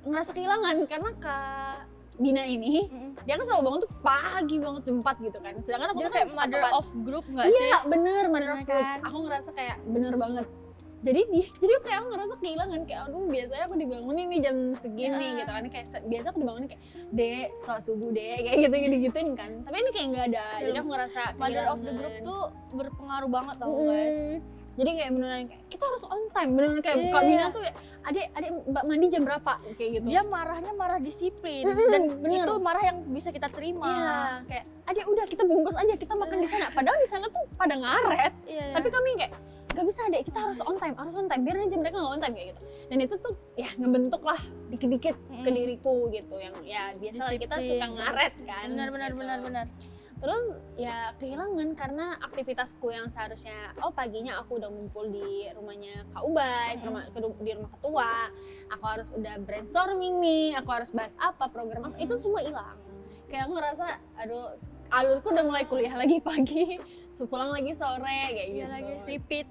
ngerasa kehilangan karena Kak Bina ini, dia kan selalu bangun tuh pagi banget jam 4 gitu kan. Sedangkan aku Dia tuh kayak suka mother telat. of group nggak sih? Iya, bener, mother of Bener group. kan? Aku ngerasa kayak bener banget. Jadi kayak aku ngerasa kehilangan, kayak aduh biasanya aku dibangunin nih jam segini gitu kan. Kayak biasa aku dibangunin kayak, "Dek, sholat subuh, Dek." Kayak gitu-gituin kan. Tapi ini kayak nggak ada. Jadi aku ngerasa Mother of the group tuh berpengaruh banget tau guys. Jadi kayak beneran kayak kita harus on time, beneran kayak Kak Iya. Bina tuh ya, adek Mbak mandi jam berapa kayak gitu. Dia marahnya marah disiplin Mm-mm, dan bener. itu marah yang bisa kita terima. Iya, kayak adek udah kita bungkus aja, kita makan di sana. Padahal di sana tuh pada ngaret. Iya. Tapi kami kayak nggak bisa adek, kita harus on time, biar aja mereka nggak on time kayak gitu. Dan itu tuh ya ngebentuk lah dikit-dikit ke diriku gitu, yang ya biasa lah kita Disiplin. suka ngaret kan. Benar. Terus ya kehilangan karena aktivitasku yang seharusnya paginya aku udah ngumpul di rumahnya Kak Ubay, di rumah ketua, aku harus udah brainstorming nih, aku harus bahas apa program apa, itu semua hilang. Kayak aku ngerasa aduh alurku udah mulai kuliah lagi pagi, pulang lagi sore kayak gitu. Lagi repeat.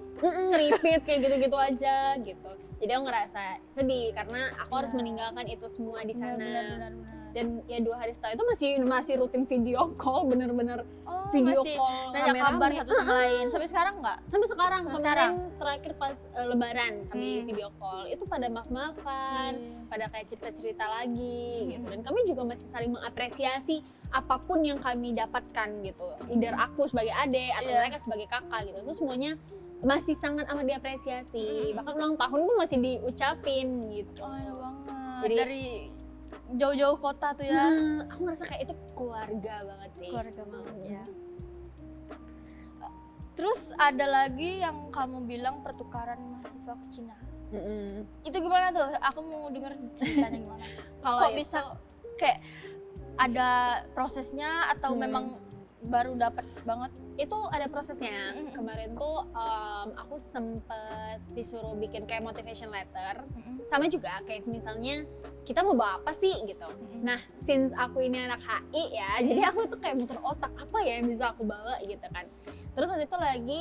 Repeat kayak gitu-gitu aja gitu. Jadi aku ngerasa sedih karena aku harus meninggalkan itu semua di sana. Benar. Dan ya 2 hari setelah itu masih rutin video call, bener-bener video Masih call nanya kabar rame-rame. satu sama lain. Sampai sekarang nggak? Sampai sekarang, Sampai kemarin terakhir pas lebaran kami video call, itu pada maaf-maafan, pada kayak cerita-cerita lagi gitu. Dan kami juga masih saling mengapresiasi apapun yang kami dapatkan gitu. Either aku sebagai adik atau mereka sebagai kakak gitu. Itu semuanya masih sangat amat diapresiasi. Bahkan ulang tahun pun masih diucapin gitu. Enak banget. Jadi dari jauh-jauh kota tuh ya. Aku ngerasa kayak itu keluarga banget sih. Keluarga banget ya. Terus ada lagi yang kamu bilang pertukaran mahasiswa ke Cina. Itu gimana tuh? Aku mau denger ceritanya gimana. Kalau Kok bisa kayak ada prosesnya atau memang baru dapat banget? itu ada prosesnya. Kemarin tuh aku sempet disuruh bikin kayak motivation letter. Sama juga kayak misalnya kita mau bawa apa sih gitu. Nah, since aku ini anak HI ya, jadi aku tuh kayak muter otak apa ya yang bisa aku bawa gitu kan. Terus waktu itu lagi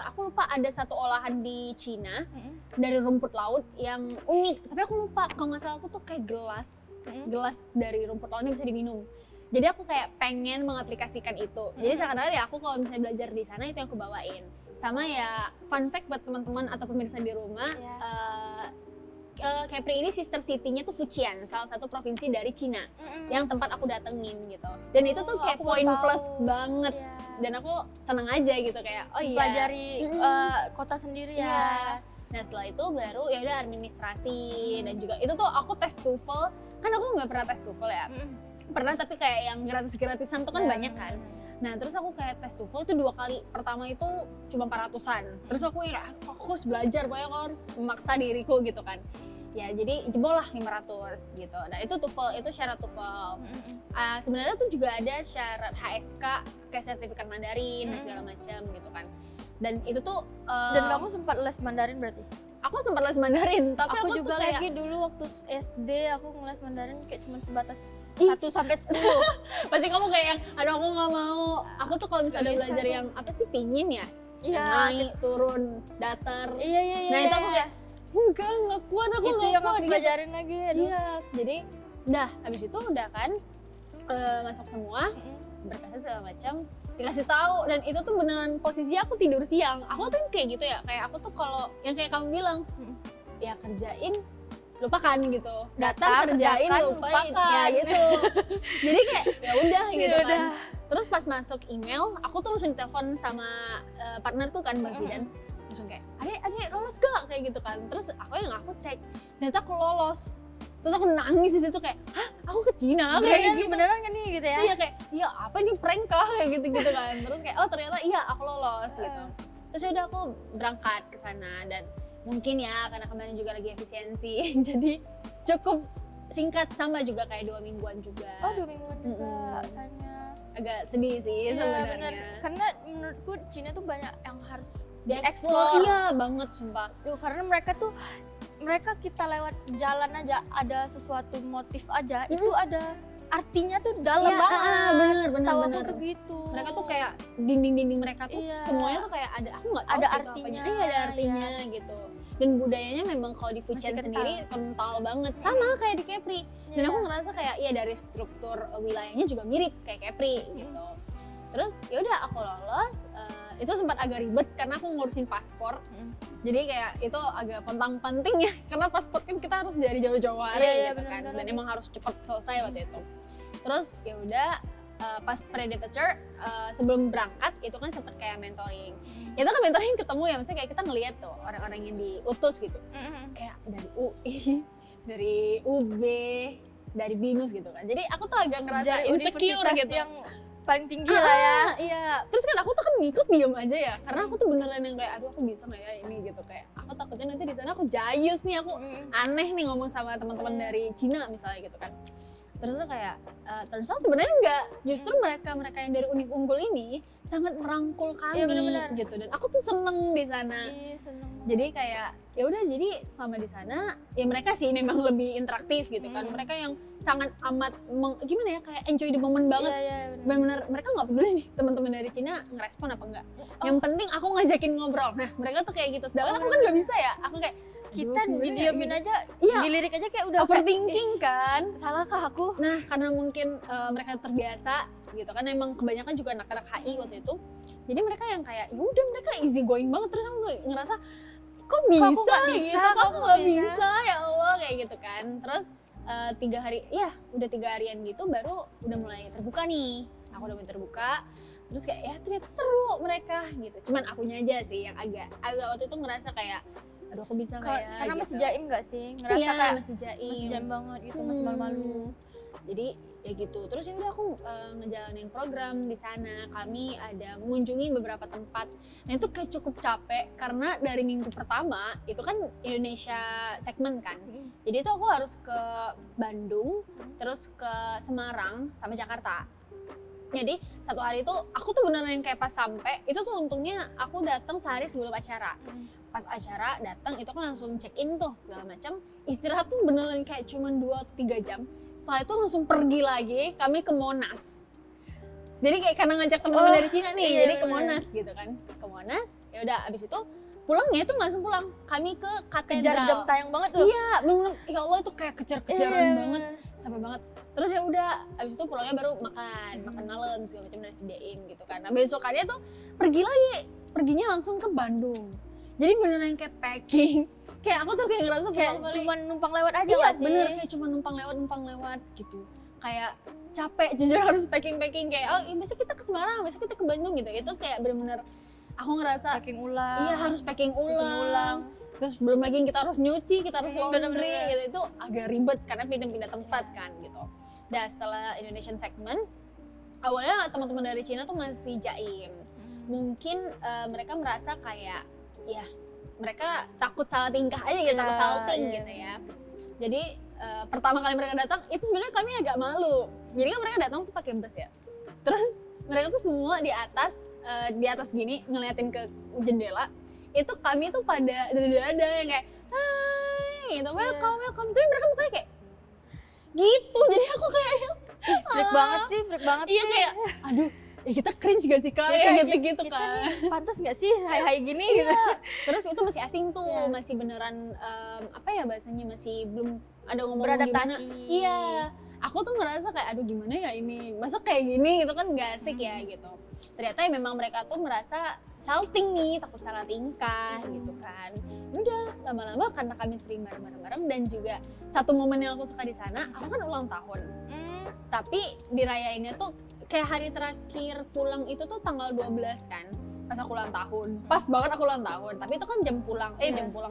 aku lupa ada satu olahan di Cina dari rumput laut yang unik. Tapi aku lupa, kalau nggak salah aku tuh kayak gelas dari rumput laut yang bisa diminum. Jadi aku kayak pengen mengaplikasikan itu. Jadi sekarang ya aku kalau misalnya belajar di sana itu yang aku bawain. Sama ya fun fact buat teman-teman atau pemirsa di rumah, Kepri ini sister city-nya tuh Fujian, salah satu provinsi dari Cina yang tempat aku datengin gitu. Dan itu tuh kayak poin plus banget. Dan aku seneng aja gitu kayak pelajari kota sendiri ya. Nah setelah itu baru ya udah administrasi dan juga itu tuh aku tes TOEFL. Kan aku nggak pernah tes TOEFL ya. Pernah tapi kayak yang gratis-gratisan tuh kan banyak kan. Nah terus aku kayak tes TOEFL itu 2 kali. Pertama itu cuma 400-an. Terus aku ya aku harus belajar, pokoknya aku harus memaksa diriku gitu kan. Ya jadi jebol lah 500 gitu. Nah itu TOEFL, itu syarat TOEFL. Sebenarnya tuh juga ada syarat HSK kayak sertifikat Mandarin dan segala macam gitu kan. Dan itu tuh Dan kamu sempat les Mandarin berarti? Aku sempat les Mandarin, tapi aku juga tuh kayak lagi dulu waktu SD aku ngeles Mandarin kayak cuma sebatas 1 sampai 10. Pasti kamu kayak yang, aduh aku nggak mau. Aku tuh kalau misalnya belajar yang apa sih pingin ya, naik, turun, datar. Iya. Nah itu aku kayak nggak kuat aku. Itu yang aku pelajarin lagi. Iya, jadi dah habis itu udah kan masuk semua, berkasnya segala macam. Dikasih tahu, dan itu tuh beneran posisinya aku tidur siang. Aku tuh kayak gitu ya, kayak aku tuh kalau yang kayak kamu bilang, ya kerjain lupakan gitu, datang kerjain lupain ya gitu. Jadi kayak ya udah gitu kan. Terus pas masuk email, aku tuh langsung ditelepon sama partner tuh kan Bang Zidan, langsung kayak adek lolos gak kayak gitu kan. Terus aku cek, ternyata aku lolos. Terus aku nangis di situ kayak, hah, aku ke Cina kayak gitu. Beneran kan nih gitu ya? Iya kayak, iya apa ini prank kah kayak gitu-gitu kan. Terus kayak, oh ternyata iya aku lolos gitu. Terus ya udah aku berangkat ke sana dan mungkin ya karena kemarin juga lagi efisiensi jadi cukup singkat, sama juga kayak 2 mingguan juga. Oh 2 mingguan juga rasanya. Agak sedih sih Iya, sebenarnya. bener. Karena menurutku Cina tuh banyak yang harus Di-explore. Iya banget sumpah. karena mereka kita lewat jalan aja ada sesuatu motif aja itu ada artinya tuh dalam Iya, banget. bener. Setahu aku tuh gitu. Mereka tuh kayak dinding-dinding mereka tuh Iya. semuanya tuh kayak ada, aku nggak tahu Ada sih itu artinya, apanya. Iya ada artinya gitu. Dan budayanya memang kalau di Fujian Masih sendiri kental banget, sama kayak di Kepri. Dan Iya. aku ngerasa kayak iya dari struktur wilayahnya juga mirip kayak Kepri gitu. Terus ya udah aku lolos, itu sempat agak ribet karena aku ngurusin paspor. Jadi kayak itu agak pontang-panting ya, karena paspor kan kita harus dari jauh-jauh hari Iya, gitu kan. bener-bener. Dan emang harus cepat selesai waktu itu. Terus ya udah pas pre-departure sebelum berangkat itu kan sempat kayak mentoring. Itu kan mentoring ketemu ya, maksudnya kayak kita ngeliat tuh orang-orang yang diutus gitu. Kayak dari UI, dari UB, dari BINUS gitu kan. Jadi aku tuh agak ngerasa Dari insecure universitas gitu. yang paling tinggi lah ya. Iya, terus kan aku tuh kan ngikut diem aja ya, karena aku tuh beneran yang kayak, aduh aku bisa nggak ya ini gitu, kayak aku takutnya nanti di sana aku jayus nih, aku aneh nih ngomong sama teman-teman dari Cina misalnya gitu kan. Terus tuh kayak, turns out sebenarnya enggak, justru mereka yang dari univ unggul ini sangat merangkul kami Iya, bener-bener. gitu, dan aku tuh seneng di sana. Iya, seneng. Jadi kayak ya udah, jadi selama di sana ya mereka sih memang lebih interaktif gitu kan. Mereka yang sangat amat gimana ya, kayak enjoy the moment banget. Iya, bener. Bener-bener mereka nggak peduli nih teman-teman dari Cina ngerespon apa enggak. Yang penting aku ngajakin ngobrol. Nah mereka tuh kayak gitu. Sedangkan aku kan nggak bisa ya. Aku kayak Kita aduh, gimana ya, didiamin gitu. aja, Iya. dilirik aja kayak udah Overthinking kan. salahkah aku? Nah karena mungkin mereka terbiasa gitu kan, emang kebanyakan juga anak-anak HI waktu itu. Jadi mereka yang kayak ya udah mereka easy going banget. Terus aku ngerasa kok bisa, aku nggak bisa, gitu, kok kok aku nggak nggak bisa ya Allah kayak gitu kan. Terus 3 hari, ya udah 3 harian gitu baru udah mulai terbuka nih. Aku udah mulai terbuka. Terus kayak ya ternyata seru mereka gitu. Cuman akunya aja sih yang agak waktu itu ngerasa kayak aduh aku bisa nggak ya Karena gitu. masih jaim nggak sih? Ngerasa Iya, kayak masih jaim. masih jaim banget gitu, masih malu-malu. Jadi ya gitu. Terus ya udah aku ngejalanin program di sana. Kami ada mengunjungi beberapa tempat. Nah itu kayak cukup capek karena dari minggu pertama itu kan Indonesia segmen kan. Jadi itu aku harus ke Bandung, terus ke Semarang sama Jakarta. Jadi satu hari itu aku tuh beneran yang kayak pas sampai itu tuh untungnya aku datang sehari sebelum acara. Pas acara datang itu kan langsung check in tuh segala macam. Istirahat tuh beneran kayak cuman 2-3 jam. Setelah itu langsung pergi lagi kami ke Monas. Jadi kayak karena ngajak teman-teman dari Cina nih, iya, jadi ke bener. Monas gitu kan. Ke Monas, ya udah abis itu pulangnya tuh langsung pulang. Kami ke Kejar jam katedral. tayang banget tuh. Iya, bener. Ya Allah itu kayak kejar-kejaran Iya, banget, bener. sampai banget. Terus ya udah, abis itu pulangnya baru makan malam segala macam dari sediain gitu kan. Nah besokannya tuh pergi lagi, perginya langsung ke Bandung. Jadi beneran kayak packing. Kayak aku tuh kayak ngerasa Kayak pulang-balik. cuma numpang lewat aja Iya nggak sih? bener, kayak cuma numpang lewat gitu. Kayak capek, jujur harus packing kayak oh ya, besok kita ke Semarang, besok kita ke Bandung gitu. Itu kayak bener-bener aku ngerasa Packing ulang. iya harus packing susun ulang. Terus belum lagi yang kita harus nyuci, kita harus laundry bener-bener. gitu. Itu agak ribet karena pindah-pindah tempat kan gitu. Dan setelah Indonesian segment, awalnya teman-teman dari Cina tuh masih jaim. Mungkin mereka merasa kayak ya mereka takut salah tingkah aja gitu, takut salting iya. gitu ya. Jadi pertama kali mereka datang itu sebenarnya kami agak malu. Jadi kan mereka datang tuh pakai bus ya. Terus mereka tuh semua di atas gini ngeliatin ke jendela. Itu kami tuh pada dada-dada yang kayak hai gitu, welcome. Tapi mereka mukanya kayak gitu. Jadi aku kayak Freak banget sih, freak banget iya sih. kayak aduh ya kita cringe gak sih kak, Iya, kayak gitu-gitu kita kan. nih pantas nggak sih hai gini gitu? Terus itu masih asing tuh, Iya. masih beneran apa ya bahasanya, masih belum ada ngomong Beradaptasi. gimana. Iya, aku tuh ngerasa kayak aduh gimana ya ini, masa kayak gini gitu kan gak asik ya gitu. Ternyata ya memang mereka tuh merasa salting nih, takut salah tingkah gitu kan. Udah lama-lama karena kami sering bareng-bareng dan juga satu momen yang aku suka di sana, aku kan ulang tahun. Tapi dirayainnya tuh kayak hari terakhir pulang itu tuh tanggal 12 kan. pas aku ulang tahun. Pas banget aku ulang tahun. Tapi itu kan jam pulang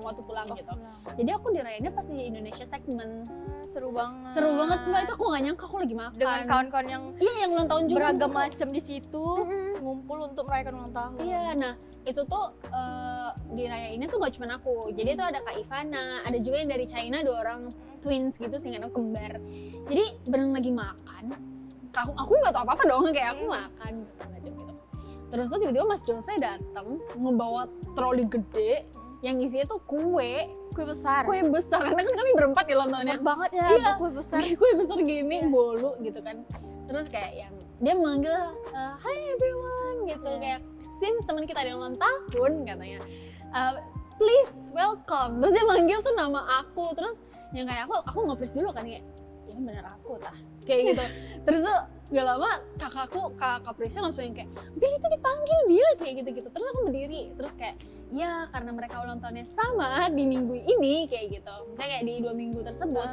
waktu pulang gitu. Jadi aku dirayainnya pas di Indonesia segmen. Seru banget. Seru banget sih, itu aku nggak nyangka aku lagi makan. Dengan kawan-kawan yang yang ulang tahun juga. Beragam macam di situ ngumpul untuk merayakan ulang tahun. Iya, nah itu tuh dirayainnya tuh gak cuma aku. Jadi itu ada Kak Ivana, ada juga yang dari China, 2 orang twins gitu, singkatan kembar. Jadi bener lagi makan. Aku nggak tahu apa-apa dong, kayak aku makan macam gitu. Terus tuh tiba-tiba Mas Jose datang membawa troli gede yang isinya tuh kue besar karena kan kami berempat ya ulang tahunnya. Banget ya, iya, kue besar gini, bolu gitu kan. Terus kayak yang dia manggil hi everyone gitu, kayak since teman kita ada yang ulang tahun katanya, please welcome. Terus dia manggil tuh nama aku, terus yang kayak aku nge-freeze dulu kan, kayak ini bener aku tah kayak gitu. Terus tuh gak lama kakak Prisya langsung yang kayak Bil itu dipanggil Bil kayak gitu-gitu. Terus aku berdiri, terus kayak ya karena mereka ulang tahunnya sama di minggu ini kayak gitu, misalnya kayak di 2 minggu tersebut,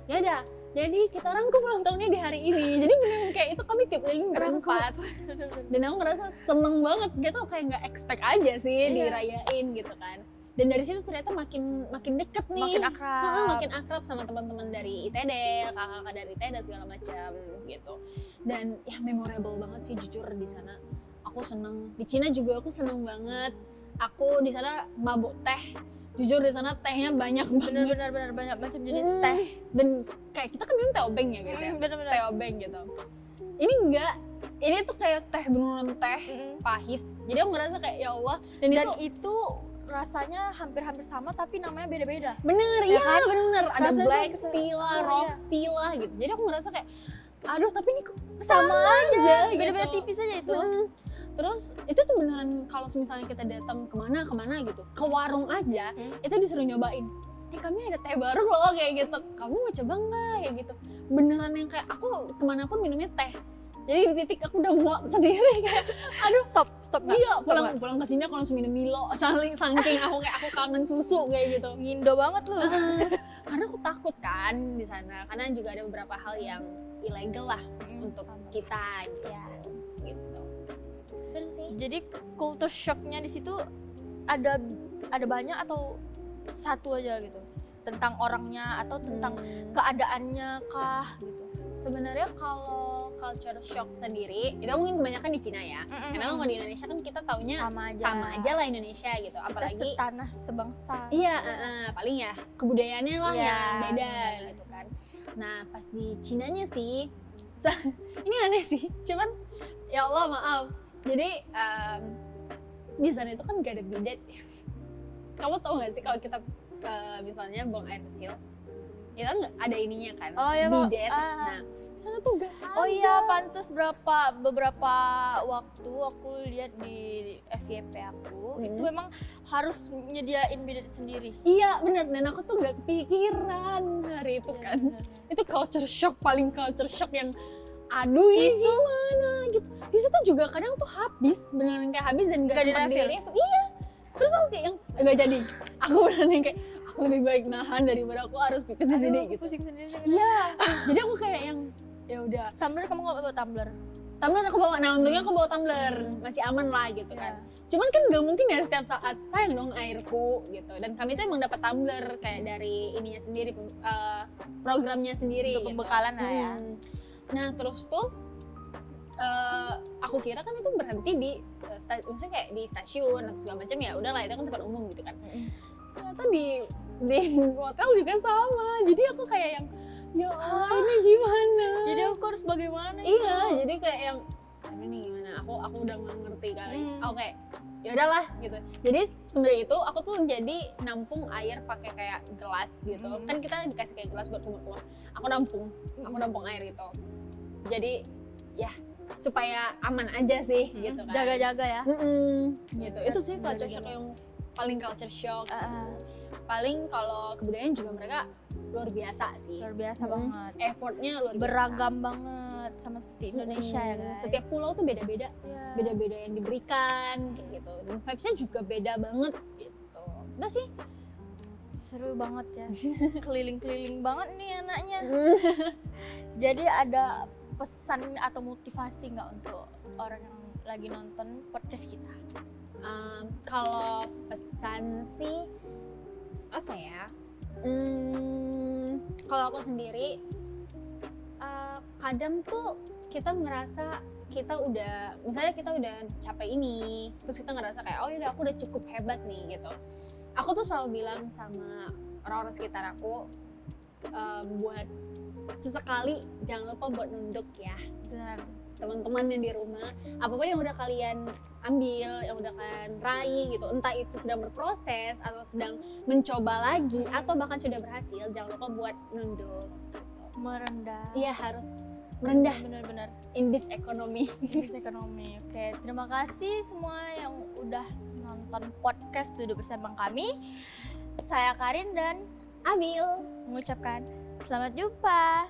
ya udah jadi kita rangkum ulang tahunnya di hari ini. Jadi bener kayak itu kami tiap keliling berempat. Dan aku ngerasa seneng banget gitu, kayak nggak expect aja sih dirayain gitu kan. Dan dari situ ternyata makin deket nih, makin akrab sama teman-teman dari ITD, kakak-kakak dari ITD dan segala macam gitu. Dan ya memorable banget sih jujur di sana. Aku seneng. Di Cina juga aku seneng banget. Aku di sana mabuk teh. Jujur di sana tehnya banyak banget. Benar banyak macam jenis teh. Dan kayak kita kan minum teh obeng ya guys ya. Bener. Teh obeng gitu. Ini enggak. Ini tuh kayak teh beneran teh pahit. Jadi aku ngerasa kayak ya Allah. Dan itu rasanya hampir sama tapi namanya beda-beda. Bener, ya kan? Bener. Ada Rasanya black tea lah, rough tea lah gitu. Jadi aku ngerasa kayak, aduh tapi ini kok sama aja. Beda-beda gitu. tipis aja itu. Terus itu tuh beneran kalau misalnya kita datang kemana gitu, ke warung aja, itu disuruh nyobain. Kami ada teh baru loh kayak gitu. Kamu mau coba nggak kayak gitu? Beneran yang kayak aku kemanapun minumnya teh. Jadi di titik aku udah muak sendiri kayak, aduh stop nggak? Iya, pulang ke sini aku langsung minum Milo, saking aku kangen susu kayak gitu. Ngindo banget lu. Karena aku takut kan di sana, karena juga ada beberapa hal yang ilegal lah untuk kita gitu. Seru sih. Jadi culture shocknya di situ ada banyak atau satu aja gitu? Tentang orangnya atau tentang keadaannya kah gitu? Sebenarnya kalau culture shock sendiri itu mungkin kebanyakan di Cina ya. Karena kalau di Indonesia kan kita taunya sama aja lah Indonesia gitu. Apalagi kita setanah sebangsa. Iya, paling ya kebudayaannya lah yang beda gitu kan. Nah pas di Cinanya sih, ini aneh sih. Cuman ya Allah maaf. Jadi di sana itu kan gak ada bidet. Kamu tau gak sih kalau kita misalnya buang air kecil, itu kan ada ininya kan, bidet. Nah, sana tuh gak ada. Oh iya, pantas beberapa waktu aku lihat di FYP aku, itu memang harus nyediain bidet sendiri. Iya, bener. Dan aku tuh gak kepikiran hari itu kan. Itu culture shock, paling culture shock yang aduh ini gimana gitu. Tisu tuh juga kadang tuh habis, beneran kayak habis dan gak sempat di-refill. Iya. Terus aku kayak yang gak jadi. Aku beneran yang kayak aku lebih baik nahan daripada aku harus pipis di sini gitu. Pusing sendiri. Iya. Jadi aku kayak yang ya udah. Tumbler kamu nggak bawa tumbler? Tumbler aku bawa. Nah untungnya aku bawa tumbler, masih aman lah gitu kan. Cuman kan gak mungkin ya setiap saat sayang dong airku gitu. Dan kami tuh emang dapat tumbler kayak dari ininya sendiri, programnya sendiri. Untuk pembekalan lah ya. Nah terus tuh aku kira kan itu berhenti di maksudnya kayak di stasiun atau segala macam, ya udahlah itu kan tempat umum gitu kan. Ternyata di hotel juga sama. Jadi aku kayak yang ya Allah ini gimana? Jadi aku harus bagaimana? Iya, jadi kayak yang ini gimana? Aku udah nggak ngerti kali. Aku kayak ya udahlah gitu. Jadi sebenarnya itu aku tuh jadi nampung air pakai kayak gelas gitu. Kan kita dikasih kayak gelas buat kumur-kumur. Aku nampung air itu. Jadi ya supaya aman aja sih gitu kan. Jaga-jaga ya. Gitu. Itu sih culture shock yang paling culture shock. Paling kalau kebudayaan juga mereka luar biasa sih. Luar biasa banget. Effortnya luar biasa. Beragam banget sama seperti Indonesia ya guys. Setiap pulau tuh beda-beda. Beda-beda yang diberikan kayak gitu. Dan vibes-nya juga beda banget gitu. Udah sih. Seru banget ya. Keliling-keliling banget nih anaknya. Jadi ada pesan atau motivasi nggak untuk orang yang lagi nonton podcast kita? Kalau pesan sih apa ya? Kalau aku sendiri kadang tuh kita ngerasa misalnya kita udah capek ini, terus kita ngerasa kayak oh yaudah aku udah cukup hebat nih gitu. Aku tuh selalu bilang sama orang-orang sekitar aku, buat sesekali jangan lupa buat nunduk ya. Benar. Teman-teman yang di rumah, apapun yang udah kalian ambil, yang udah kalian raih gitu, entah itu sedang berproses atau sedang mencoba lagi atau bahkan sudah berhasil, jangan lupa buat nunduk. Merendah. Iya, harus merendah Benar-benar. in this economy. Bisnis ekonomi. Oke, terima kasih semua yang udah nonton podcast Duduk Bersama kami. Saya Karin dan Abil. mengucapkan selamat jumpa.